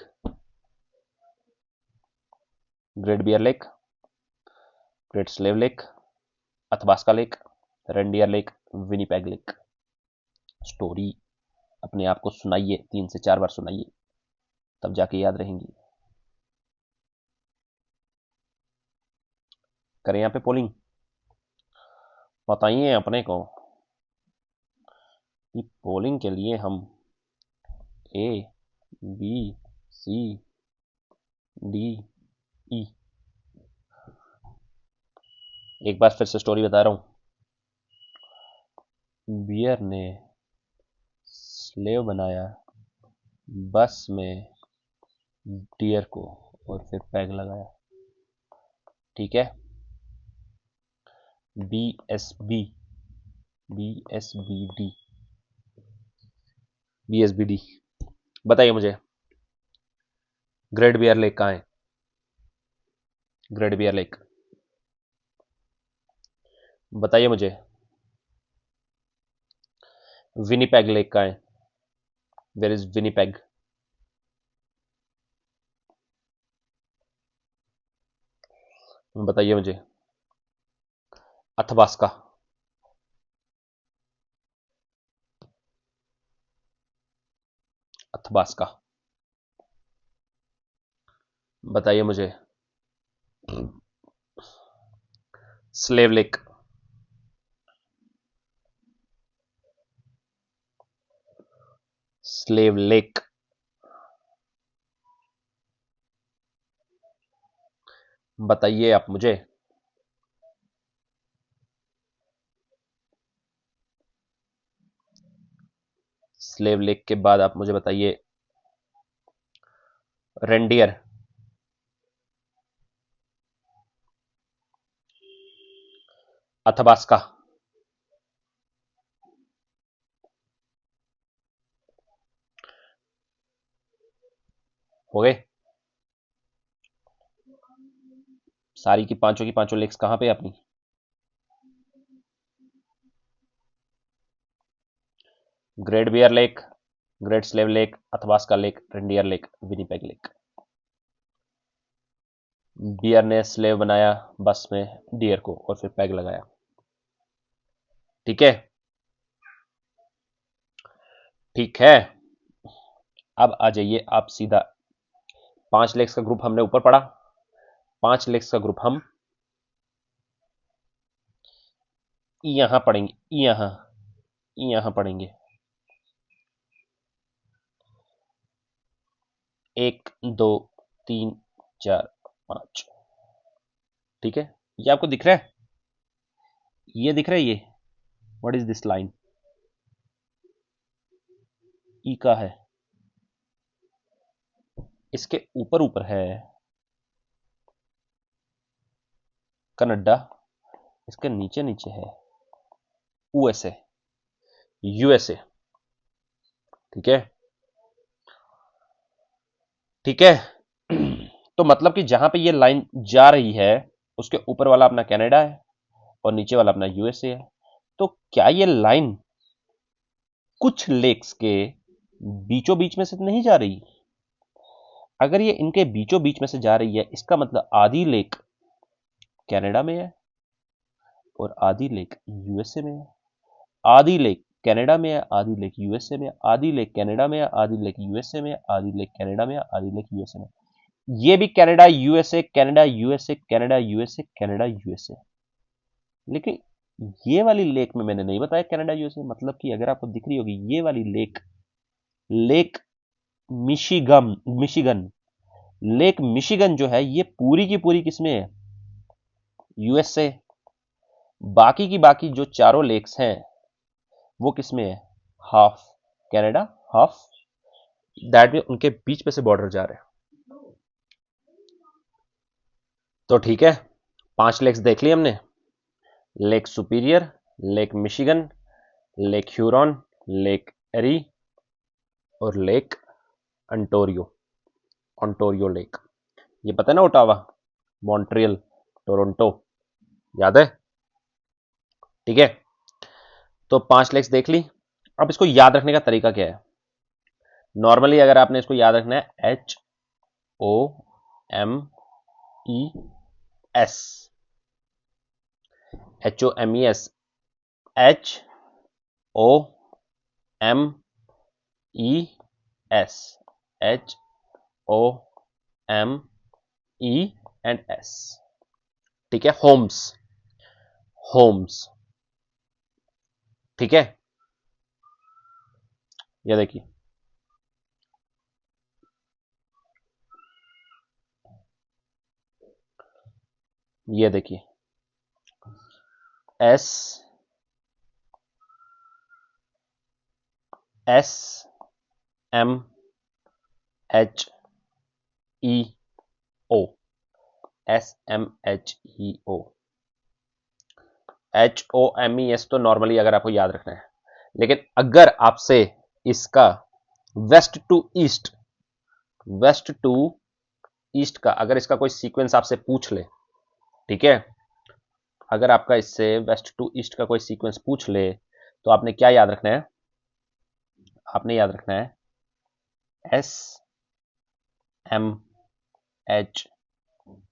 Great Bear Lake, Great Slave Lake, Athabasca Lake, Reindeer Lake, Winnipeg Lake. Story अपने आप को सुनाइए, 3 से 4 बार सुनाइए, तब जाके याद रहेंगी। करें यहाँ पे पोलिंग, बताइए अपने को कि पोलिंग के लिए हम A B C D E, एक बार फिर से स्टोरी बता रहा हूं। बियर ने स्लेव बनाया बस में डियर को और फिर पैग लगाया। ठीक है। B S B, B S B D, B S B D, बताइए मुझे ग्रेट बियर लेक कहाँ है। ग्रेट बियर लेक बताइए मुझे। विनीपेग लेक कहाँ है, वेयर इज विनीपेग। बताइए मुझे। अथबास्का, अथबास्का बताइए मुझे। स्लेव लेक, स्लेव लेक बताइए आप मुझे। स्लेव लेक के बाद आप मुझे बताइए रेंडियर, अथबास्का। हो गए सारी की पांचों लेक्स कहां पे अपनी। Great Bear Lake, Great Slave Lake, Athabasca Lake, Reindeer Lake, Winnipeg Lake. Bear ने स्लेव बनाया बस में डियर को और फिर पैग लगाया। ठीक है। ठीक है। अब आ जाइए आप सीधा, 5 लेक्स का ग्रुप हमने ऊपर पढ़ा, 5 लेक्स का ग्रुप हम यहां पढ़ेंगे, यहां यहां पढ़ेंगे 1 2 3 4 5। ठीक है, ये आपको दिख रहा है, ये दिख रहा है, ये व्हाट इज दिस लाइन, ई का है, इसके ऊपर ऊपर है कनाडा, इसके नीचे नीचे है यूएसए, यूएसए। ठीक है, ठीक है। तो मतलब कि जहां पे ये लाइन जा रही है उसके ऊपर वाला अपना कनाडा है और नीचे वाला अपना यूएसए है। तो क्या ये लाइन कुछ लेक्स के बीचों बीच में से नहीं जा रही? अगर ये इनके बीचों बीच में से जा रही है, इसका मतलब आधी लेक कनाडा में है और आधी लेक यूएसए में है, आधी लेक कनाडा में है, आधी लेक यूएसए में, आधी लेक कनाडा में है, आधी लेक यूएसए में, आधी लेक कनाडा में, आधी लेक यूएसए में। ये भी Canada USA, Canada USA, Canada USA, Canada USA. लेकिन ये वाली लेक में मैंने नहीं बताया कनाडा यूएसए, मतलब कि अगर आपको दिख रही होगी ये वाली lake, lake Michigan, Michigan, lake Michigan जो है ये पूरी की पूरी किसमें है? यूएसए। बाकी की बाकी जो चारों लेक्स हैं वो किसमें है? हाफ कनाडा, हाफ, दैट में उनके बीच में से बॉर्डर जा रहे हैं। तो ठीक है, 5 लेक्स देख ली हमने, Lake Superior, Lake Michigan, Lake Huron, Lake Erie और लेक अंटोरियो, ऑन्टोरियो लेक। ये पता है ना, ओटावा, मॉन्ट्रियल, टोरंटो, याद है? ठीक है, तो 5 लेक्स देख ली। अब इसको याद रखने का तरीका क्या है? नॉर्मली अगर आपने इसको याद रखना है H O M E S, H O M E S, H O M E S, H O M E and S. ठीक है, होम्स, होम्स। ठीक है, ये देखिए, ये देखिए S S M H E O, S M H E O, H O M E S तो नॉर्मली अगर आपको याद रखना है, लेकिन अगर आपसे इसका west to east, west to east का अगर इसका कोई सीक्वेंस आपसे पूछ ले, ठीक है, अगर आपका इससे वेस्ट टू ईस्ट का कोई सीक्वेंस पूछ ले तो आपने क्या याद रखना है? आपने याद रखना है एस एम एच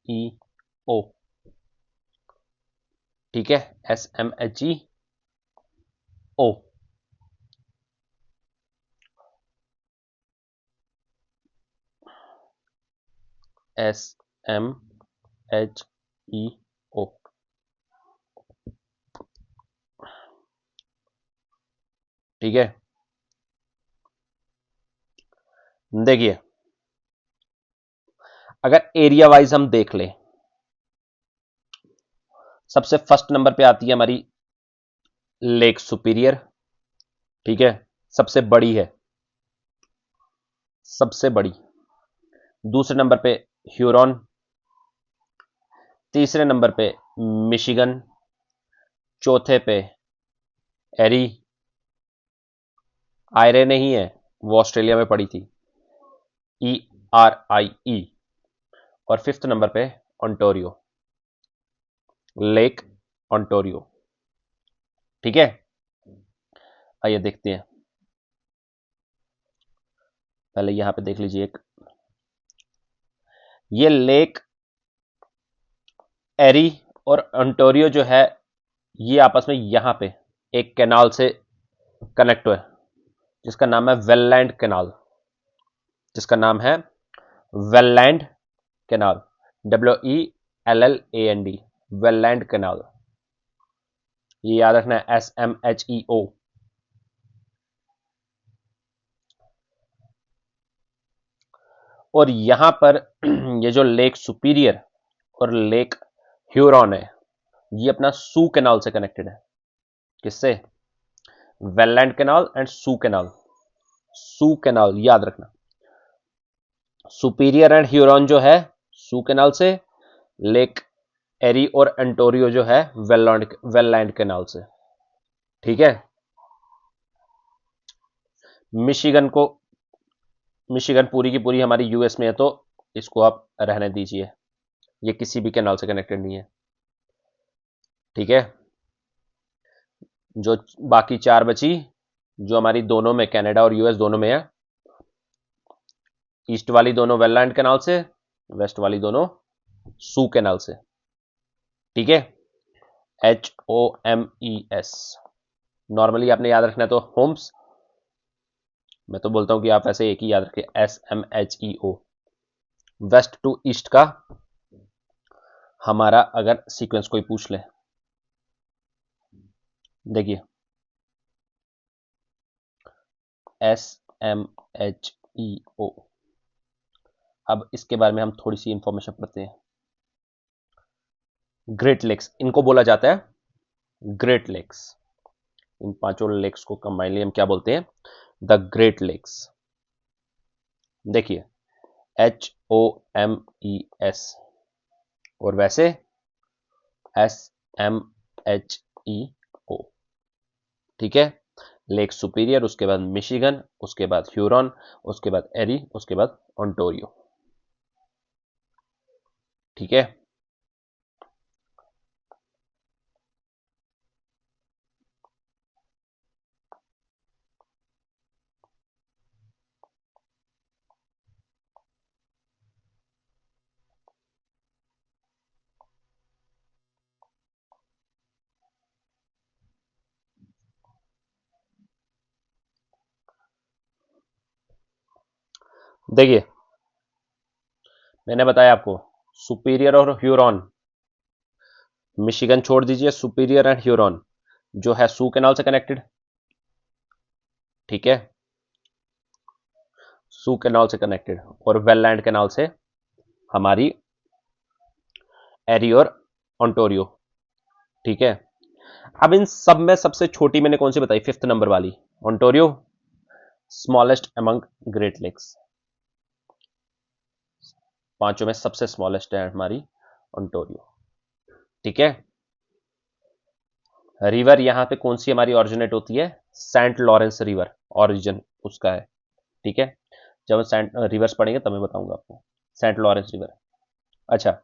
ई ओ। ठीक है, S M H E O. S M H E ओ। ठीक है, देखिए अगर एरिया वाइज हम देख ले, सबसे फर्स्ट नंबर पे आती है हमारी लेक सुपीरियर। ठीक है, सबसे बड़ी है, सबसे बड़ी। दूसरे नंबर पे ह्यूरॉन, तीसरे नंबर पे मिशिगन, चौथे पे एरी, आयरे नहीं है, वो ऑस्ट्रेलिया में पड़ी थी, ई आर आई ई। और फिफ्थ नंबर पे ऑन्टोरियो, लेक ऑन्टोरियो। ठीक है, आइए देखते हैं, पहले यहां पे देख लीजिए एक, ये लेक एरी और ऑन्टोरियो जो है ये आपस में यहां पे एक कैनाल से कनेक्ट हुए, जिसका नाम है वेललैंड कैनाल, जिसका नाम है वेललैंड कैनाल, WELLAND, वेललैंड कैनाल। ये याद रखना है, SMHEO। और यहां पर ये जो लेक सुपीरियर और लेक ह्यूरॉन है, ये अपना सू कैनाल से कनेक्टेड है। किससे? वेललैंड canal and Soo canal. Soo canal याद रखना, सुपीरियर एंड ह्यूरॉन जो है सू कैनाल से, लेक एरी और एंटोरियो जो है वेललैंड कैनाल से। ठीक है। मिशिगन पूरी की पूरी हमारी यूएस में है, तो इसको आप रहने दीजिए, ये किसी भी कैनाल से कनेक्टेड नहीं है। ठीक है। जो बाकी 4 बची, जो हमारी दोनों में, कनाडा और यूएस दोनों में है, ईस्ट वाली दोनों वेललैंड कैनाल से, वेस्ट वाली दोनों सू कैनाल से। ठीक है। HOMES नॉर्मली आपने याद रखना है तो होम्स, मैं तो बोलता हूं कि आप ऐसे एक ही याद रखें, SMHEO। वेस्ट टू ईस्ट का हमारा अगर सीक्वेंस कोई पूछ ले, देखिए SMHEO। अब इसके बारे में हम थोड़ी सी इंफॉर्मेशन पढ़ते हैं। ग्रेट लेक्स इनको बोला जाता है, ग्रेट लेक्स। इन 5 लेक्स को कंबाइनली हम क्या बोलते हैं? The great lakes. देखिए HOMES और वैसे SMHEO। ठीक है। लेक सुपीरियर, उसके बाद मिशिगन, उसके बाद ह्यूरॉन, उसके बाद एरी, उसके बाद ओंटारियो। ठीक है। देखिए मैंने बताया आपको, सुपीरियर और ह्यूरॉन, मिशिगन छोड़ दीजिए, सुपीरियर एंड ह्यूरॉन जो है सू कैनाल से कनेक्टेड। ठीक है। सू कैनाल से कनेक्टेड, और वेललैंड कैनाल से हमारी एरी और ओंटारियो। ठीक है। अब इन सब में सबसे छोटी मैंने कौन सी बताई? 5th नंबर वाली, Ontario, smallest among great lakes. 5 में सबसे स्मॉलेस्ट है हमारी ओंटारियो। ठीक है। रिवर यहां पे कौन सी हमारी ऑरिजिनेट होती है? सेंट लॉरेंस रिवर ऑरिजिन उसका है। ठीक है। जब हम सेंट रिवर्स पढ़ेंगे तब मैं बताऊंगा आपको। Saint Lawrence river. अच्छा,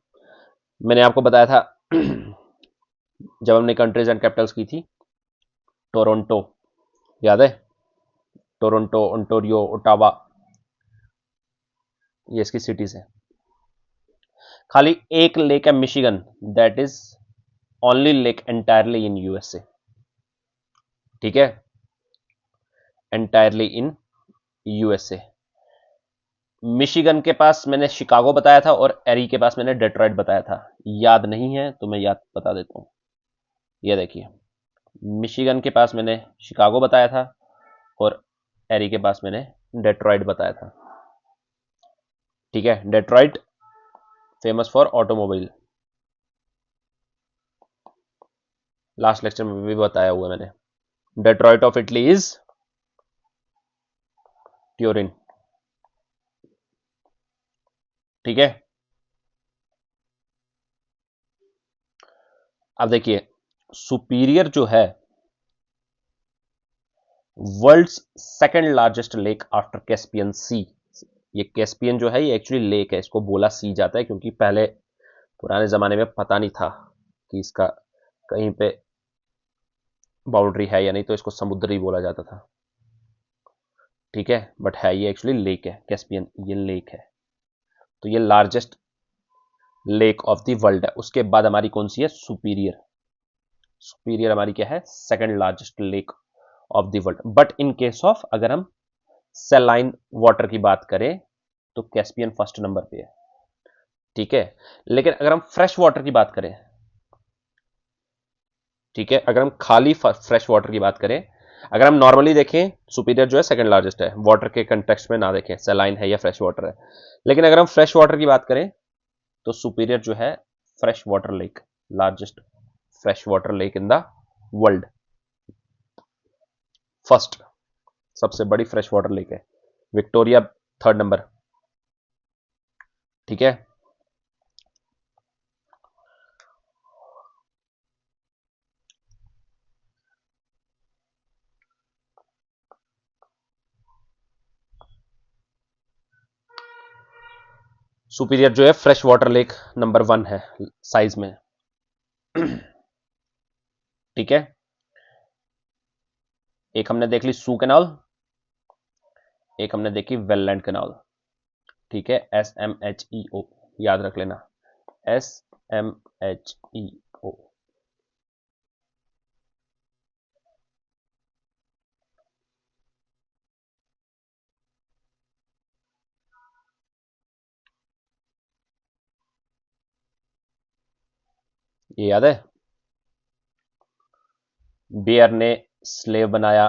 मैंने आपको बताया था जब हमने कंट्रीज एंड कैपिटल्स की थी, टोरंटो, याद है? टोरंटो, ओंटारियो, ओटावा, ये इसकी सिटीज है। खाली एक लेक है Michigan, that is only lake entirely in USA. ठीक है। Entirely in USA. मिशिगन के पास मैंने शिकागो बताया था और एरी के पास मैंने डेट्रॉइट बताया था। याद नहीं है तो मैं याद बता देता हूं। ये देखिए, मिशिगन के पास मैंने शिकागो बताया था और एरी के पास मैंने डेट्रॉइट बताया था। ठीक है। Detroit famous for automobile, last lecture में भी बताया हुआ मैंने। Detroit of Italy is Turin. ठीक है। अब देखिए, सुपीरियर जो है world's second largest lake after Caspian Sea. ये कैस्पियन जो है ये एक्चुअली लेक है, इसको बोला सी जाता है क्योंकि पहले पुराने जमाने में पता नहीं था कि इसका कहीं पे बाउंड्री है या नहीं, तो इसको समुद्र ही बोला जाता था। ठीक है। बट है ये एक्चुअली लेक है, कैस्पियन ये लेक है। तो ये largest lake of the world है। उसके बाद हमारी कौन सी है? सुपीरियर। सुपीरियर हमारी क्या है? Second largest lake of the world. But in case of अगर हम सैलाइन वाटर की बात करें तो कैस्पियन फर्स्ट नंबर पे है। ठीक है। लेकिन अगर हम फ्रेश वाटर की बात करें, ठीक है, अगर हम खाली फ्रेश वाटर की बात करें अगर हम नॉर्मली देखें सुपीरियर जो है सेकंड लार्जेस्ट है, वाटर के कंटेक्स्ट में ना देखें सैलाइन है या फ्रेश वाटर है। लेकिन अगर हम फ्रेश वाटर की बात करें तो सुपीरियर जो है fresh water lake, largest fresh water lake in the world, first सबसे बड़ी फ्रेश वाटर लेक है। Victoria third number. ठीक है, सुपीरियर जो है फ्रेश वाटर लेक नंबर 1 है साइज में। ठीक है, एक हमने देख ली सू कैनाल, एक हमने देखी वेललैंड कैनाल। ठीक है, SMHEO याद रख लेना, SMHEO। ये याद है, बियर ने स्लेव बनाया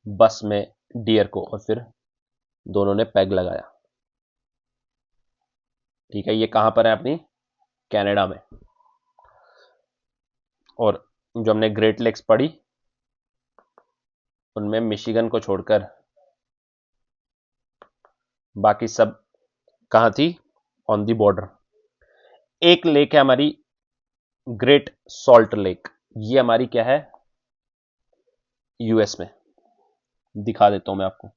बस में डियर को और फिर दोनों ने पैग लगाया। ठीक है, ये कहां पर है, अपनी कनाडा में। और जो हमने ग्रेट लेक्स पढ़ी उनमें मिशिगन को छोड़कर बाकी सब कहां थी, ऑन दी बॉर्डर। एक लेक है हमारी ग्रेट सॉल्ट लेक, ये हमारी क्या है, यूएस में। दिखा देता हूं मैं आपको।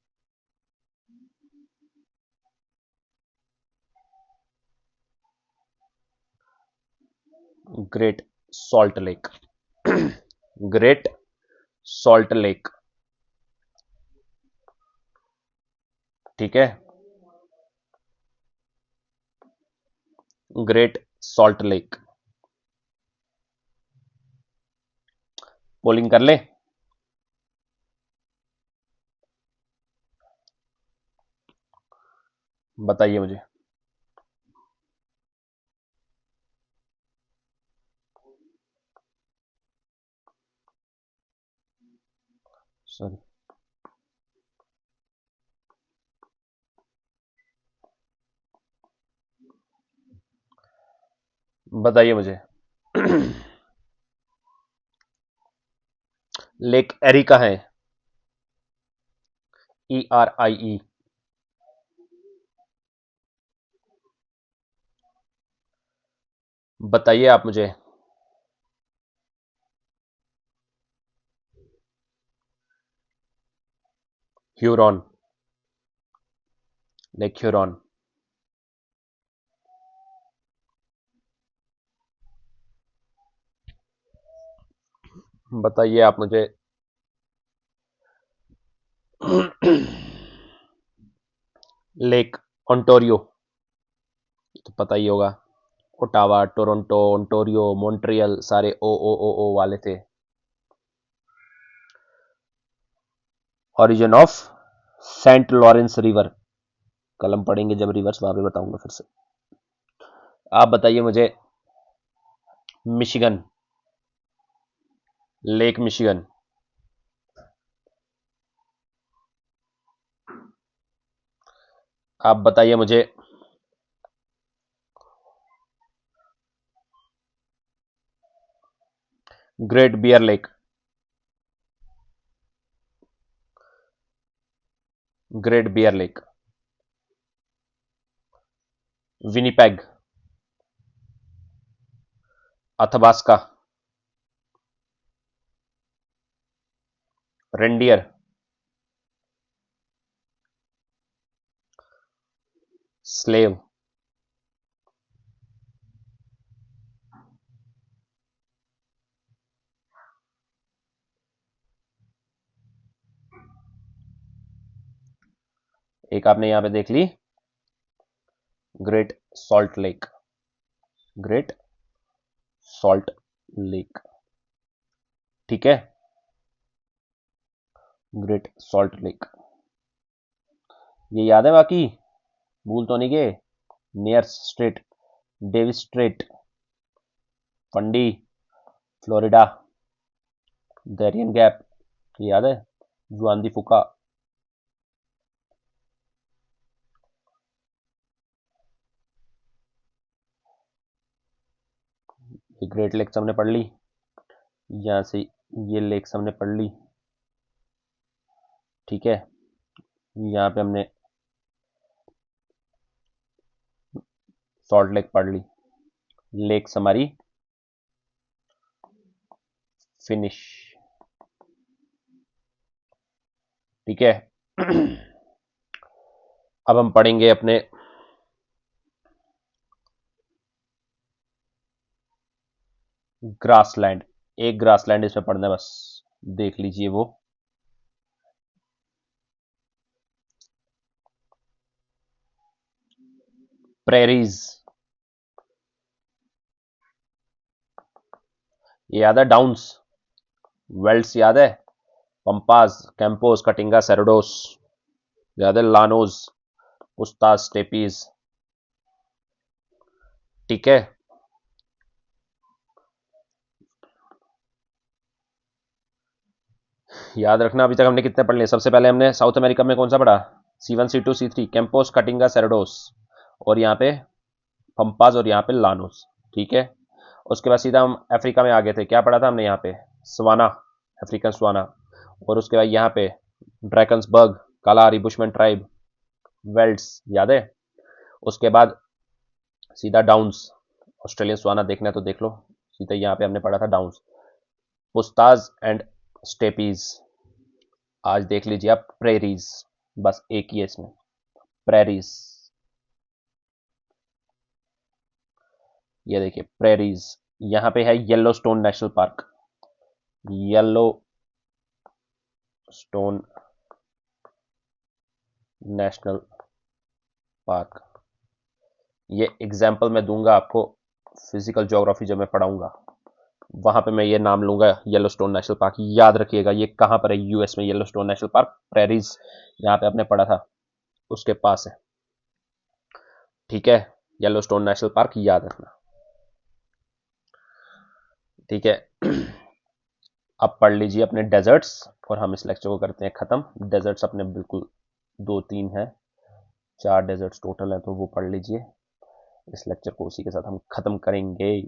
Great Salt Lake, Great Salt Lake. ठीक है, ग्रेट सॉल्ट लेक। पोलिंग कर ले। बताइए मुझे। सॉरी, बताइए मुझे। लेक एरी का है, ERIE। बताइए आप मुझे। Huron, lake Huron. बताइए आप मुझे। लेक ओंटारियो, तो पता ही होगा, ओटावा, टोरंटो, ओंटारियो, मॉन्ट्रियल सारे ओ वाले थे। Origin of Saint Lawrence river, कल हम पढ़ेंगे जब रिवर्स वहां पे बताऊंगा फिर से। आप बताइए मुझे, मिशिगन, लेक मिशिगन। आप बताइए मुझे, Great Bear Lake, Great Bear Lake. Winnipeg, Athabasca, Reindeer, Slave. एक आपने यहां पे देख ली, Great Salt Lake, Great Salt Lake. ठीक है, ग्रेट सॉल्ट लेक, ये याद है बाकी, भूल तो नहीं गए। Nares strait, Davis strait, Fundy, Florida, Darien gap, याद है। जुआन दी फुका, ये ग्रेट लेक्स हमने पढ़ ली, यहां से ये लेक्स हमने पढ़ ली, ठीक है। यहाँ पे हमने सॉल्ट लेक पढ़ ली, लेक्स हमारी फिनिश, ठीक है। अब हम पढ़ेंगे अपने ग्रासलैंड, एक ग्रासलैंड इसमें पढ़ना है बस, देख लीजिए वो प्रेरीज, ये याद है, डाउन्स, वेल्ट्स याद है, पंपास, कैंपोस, कटिंगा, सेरोडोस याद है, लानोस, पुस्तास, स्टेपीज, ठीक है। याद रखना अभी तक हमने कितने पढ़ लिए। सबसे पहले हमने साउथ अमेरिका में कौन सा पढ़ा, C1 C2 C3, Campos, Katinga, सेरोडोस, और यहाँ पे पंपास, और यहाँ पे लानोस, ठीक है। उसके बाद सीधा हम अफ्रीका में आ गए थे, क्या पढ़ा था हमने यहाँ पे, सवाना, अफ्रीकन सवाना, और उसके बाद यहाँ पे ड्रैकन्सबर्ग, कालाहारी बुशमैन ट्राइब, वेल्ट्स याद है। उसके बाद सीधा डाउन्स, ऑस्ट्रेलियन सवाना देखना है तो देख लो, सीधा यहाँ पे हमने पढ़ा था डाउन्स, पुस्ताज एंड स्टेपीज, आज देख लीजिए आप प्रेरीज, बस एक ही है इसमें, प्रेरीज, ये देखिए प्रेरीज। यहाँ पे है yellow stone national park, yellow stone national park, ये एग्जाम्पल मैं दूंगा आपको फिजिकल ज्योग्राफी जब मैं पढ़ाऊंगा, वहां पे मैं ये नाम लूंगा येलो स्टोन नेशनल पार्क, याद रखिएगा ये कहां पर है, यूएस में yellow stone national park, prairies, यहाँ पे आपने पढ़ा था उसके पास है, ठीक है। येलो स्टोन नेशनल पार्क याद रखना, ठीक है। अब पढ़ लीजिए अपने डेजर्ट्स, और हम इस लेक्चर को करते हैं खत्म। डेजर्ट्स अपने बिल्कुल 2-3 हैं, 4 डेजर्ट्स टोटल हैं, तो वो पढ़ लीजिए, इस लेक्चर को उसी के साथ हम खत्म करेंगे।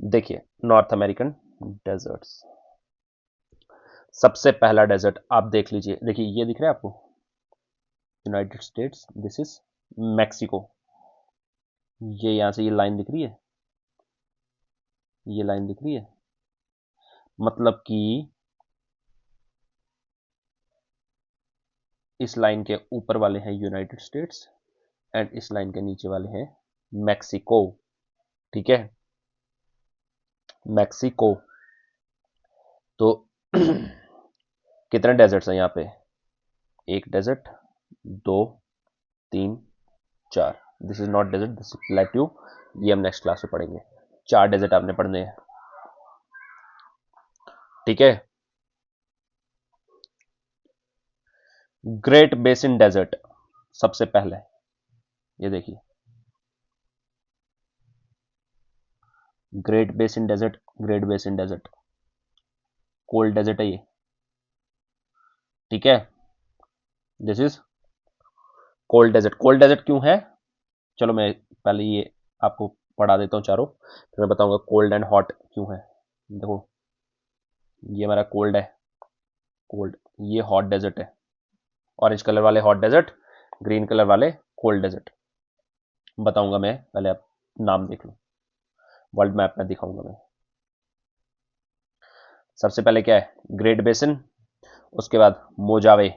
देखिए नॉर्थ अमेरिकन डेजर्ट्स, सबसे पहला डेजर्ट आप देख लीजिए, देखिए ये दिख रहा है आपको, United states, this is Mexico, ये यहां से ये लाइन दिख रही है, ये लाइन दिख रही है, मतलब कि इस लाइन के ऊपर वाले हैं यूनाइटेड स्टेट्स, एंड इस लाइन के नीचे वाले हैं मैक्सिको, ठीक है, मैक्सिको। तो कितने डेजर्ट्स हैं यहाँ पे, एक desert, 2, 3, 4, this is not desert, this is plateau, ये हम नेक्स्ट क्लास में पढ़ेंगे, 4 डेजर्ट आपने पढ़ने हैं, ठीक है। ग्रेट बेसिन डेजर्ट सबसे पहले, ये देखिए great basin desert, great basin desert, cold desert है ये, ठीक है, this is cold desert. Cold desert क्यों है, चलो मैं पहले ये आपको पढ़ा देता हूँ चारों, फिर मैं बताऊंगा कोल्ड एंड हॉट क्यों है। देखो ये हमारा कोल्ड है, कोल्ड, ये हॉट डेजर्ट है, ऑरेंज कलर वाले हॉट डेजर्ट, ग्रीन कलर वाले कोल्ड डेजर्ट, बताऊंगा मैं, पहले आप नाम देख लो, वर्ल्ड मैप में दिखाऊंगा मैं। सबसे पहले क्या है, ग्रेट बेसिन, उसके बाद मोजावे,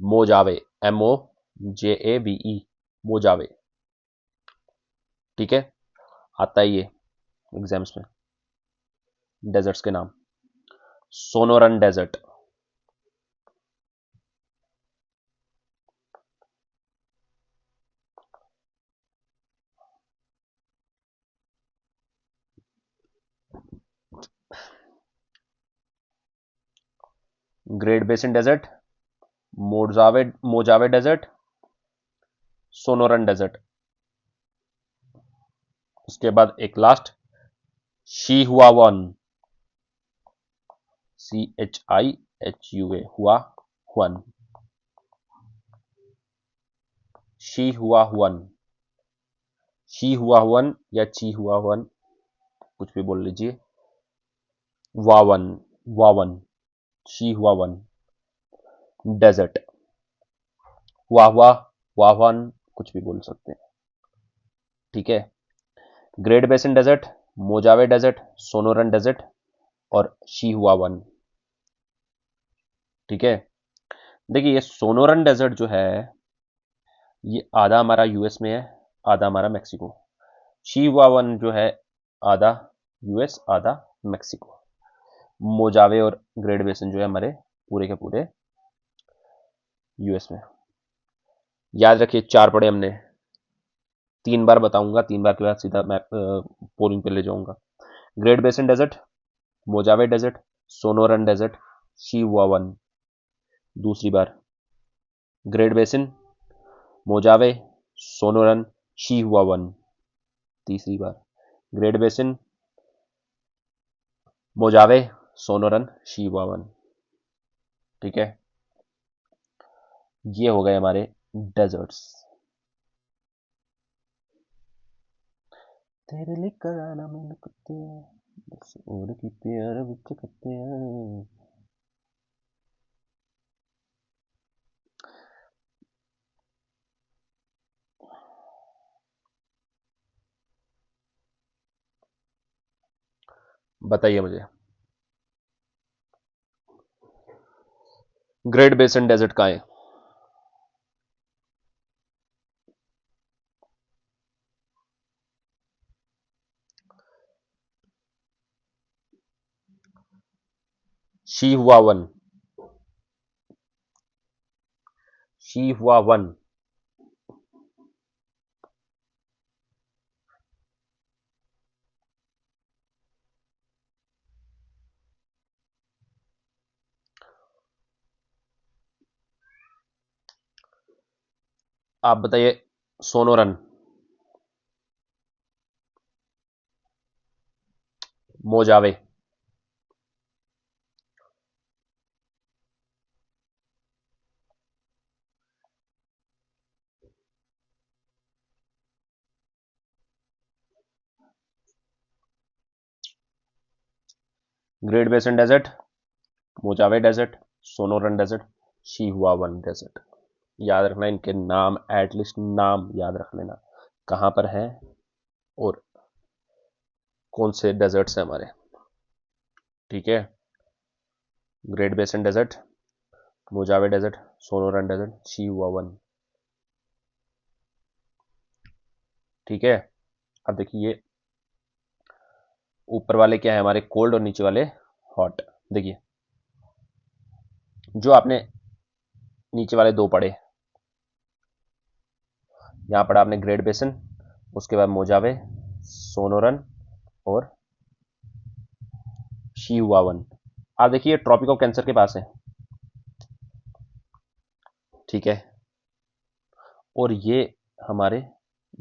मोजावे, MOJAVE, मोजावे, ठीक है, आता है ये एग्जाम्स में डेजर्ट्स के नाम। Sonoran desert, great basin desert, Mojave, Mojave desert, Sonoran desert, उसके बाद एक last Chihuahuan, CHIHUA, हुआ हुआन, शी हुआ हुआन, शी हुआ हुआन या ची हुआ हुआन, कुछ भी बोल लीजिए। वावन, वावन, शी हुआ वन। डेजर्ट, वाह वाहवान, कुछ भी बोल सकते हैं। ठीक है। Great basin desert, Mojave desert, Sonoran desert और शी हुआ वन। ठीक है। देखिए ये सोनोरन डेजर्ट जो है ये आधा हमारा यूएस में है, आधा हमारा मैक्सिको। शी हुआ वन जो है आधा यूएस आधा मैक्सिको। मोजावे और ग्रेट बेसिन जो है हमारे पूरे के पूरे यूएस में। याद रखिए 4 पढ़े हमने, 3 बार बताऊंगा, 3 बार के बाद सीधा मैं पोलिंग पे ले जाऊंगा। Great basin desert, Mojave desert, Sonoran desert, she हुआ वन। दूसरी बार, ग्रेट बेसिन, मोजावे, सोनोरन, शी हुआ वन। तीसरी बार, ग्रेट बेसिन, मोजावे, सोनोरन, शी हुआ वन। ठीक है। ये हो गए हमारे डेजर्ट्स। तेरे लिए कराना मैंने कुत्ते बस और की प्यार बिच कत्ते। बताइए मुझे, ग्रेट बेसिन डेजर्ट कहाँ है? शी हुआ वन, शी हुआ वन। आप बताइए सोनोरन, मोजावे, great basin desert, Mojave desert, Sonoran desert, she हुआ वन डेजर्ट। याद रखना, इनके नाम, एटलीस्ट नाम याद रख लेना, कहां पर है और कौन से डेजर्ट्स हैं हमारे। ठीक है। Great basin desert, Mojave desert, Sonoran desert, she हुआ वन। ठीक है। अब देखिए ऊपर वाले क्या है हमारे, कोल्ड और नीचे वाले हॉट। देखिए जो आपने नीचे वाले 2 पढ़े, यहां पढ़ा आपने ग्रेट बेसिन, उसके बाद मोजावे, सोनोरन और शी हुआ वन। आप देखिए ट्रॉपिक ऑफ कैंसर के पास है। ठीक है। और ये हमारे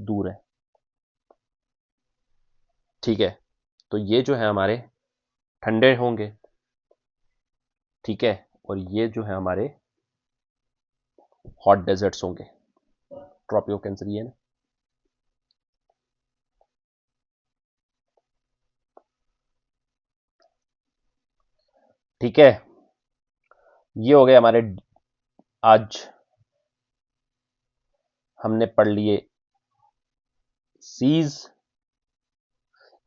दूर है। ठीक है। तो ये जो है हमारे ठंडे होंगे। ठीक है। और ये जो है हमारे हॉट डेजर्ट्स होंगे। ट्रॉपिक ऑफ कैंसर ये है ना। ठीक है। ये हो गए हमारे, आज हमने पढ़ लिए सीज,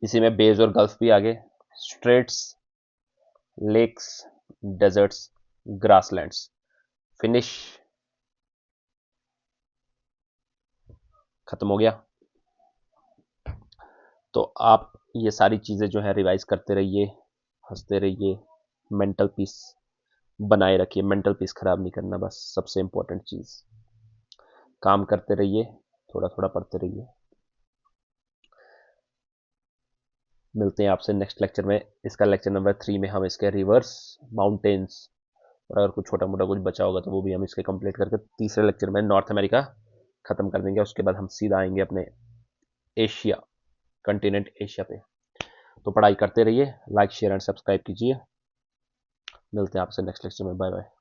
इसी में बेज और गल्फ भी आ गए, straits, lakes, deserts, grasslands. Finish, खत्म हो गया। तो आप ये सारी चीजें जो है रिवाइज करते रहिए, हंसते रहिए, मेंटल पीस बनाए रखिए। मेंटल पीस खराब नहीं करना, बस सबसे इंपॉर्टेंट चीज। काम करते रहिए, थोड़ा थोड़ा पढ़ते रहिए। मिलते हैं आपसे नेक्स्ट लेक्चर में। इसका लेक्चर नंबर 3 में हम इसके रिवर्स, माउंटेन्स और अगर कुछ छोटा मोटा कुछ बचा होगा तो वो भी हम इसके कंप्लीट करके तीसरे लेक्चर में नॉर्थ अमेरिका खत्म कर देंगे। उसके बाद हम सीधा आएंगे अपने एशिया, कंटिनेंट एशिया पे। तो पढ़ाई करते रहिए, लाइक शेयर एंड सब्सक्राइब कीजिए। मिलते हैं आपसे नेक्स्ट लेक्चर में। Bye bye.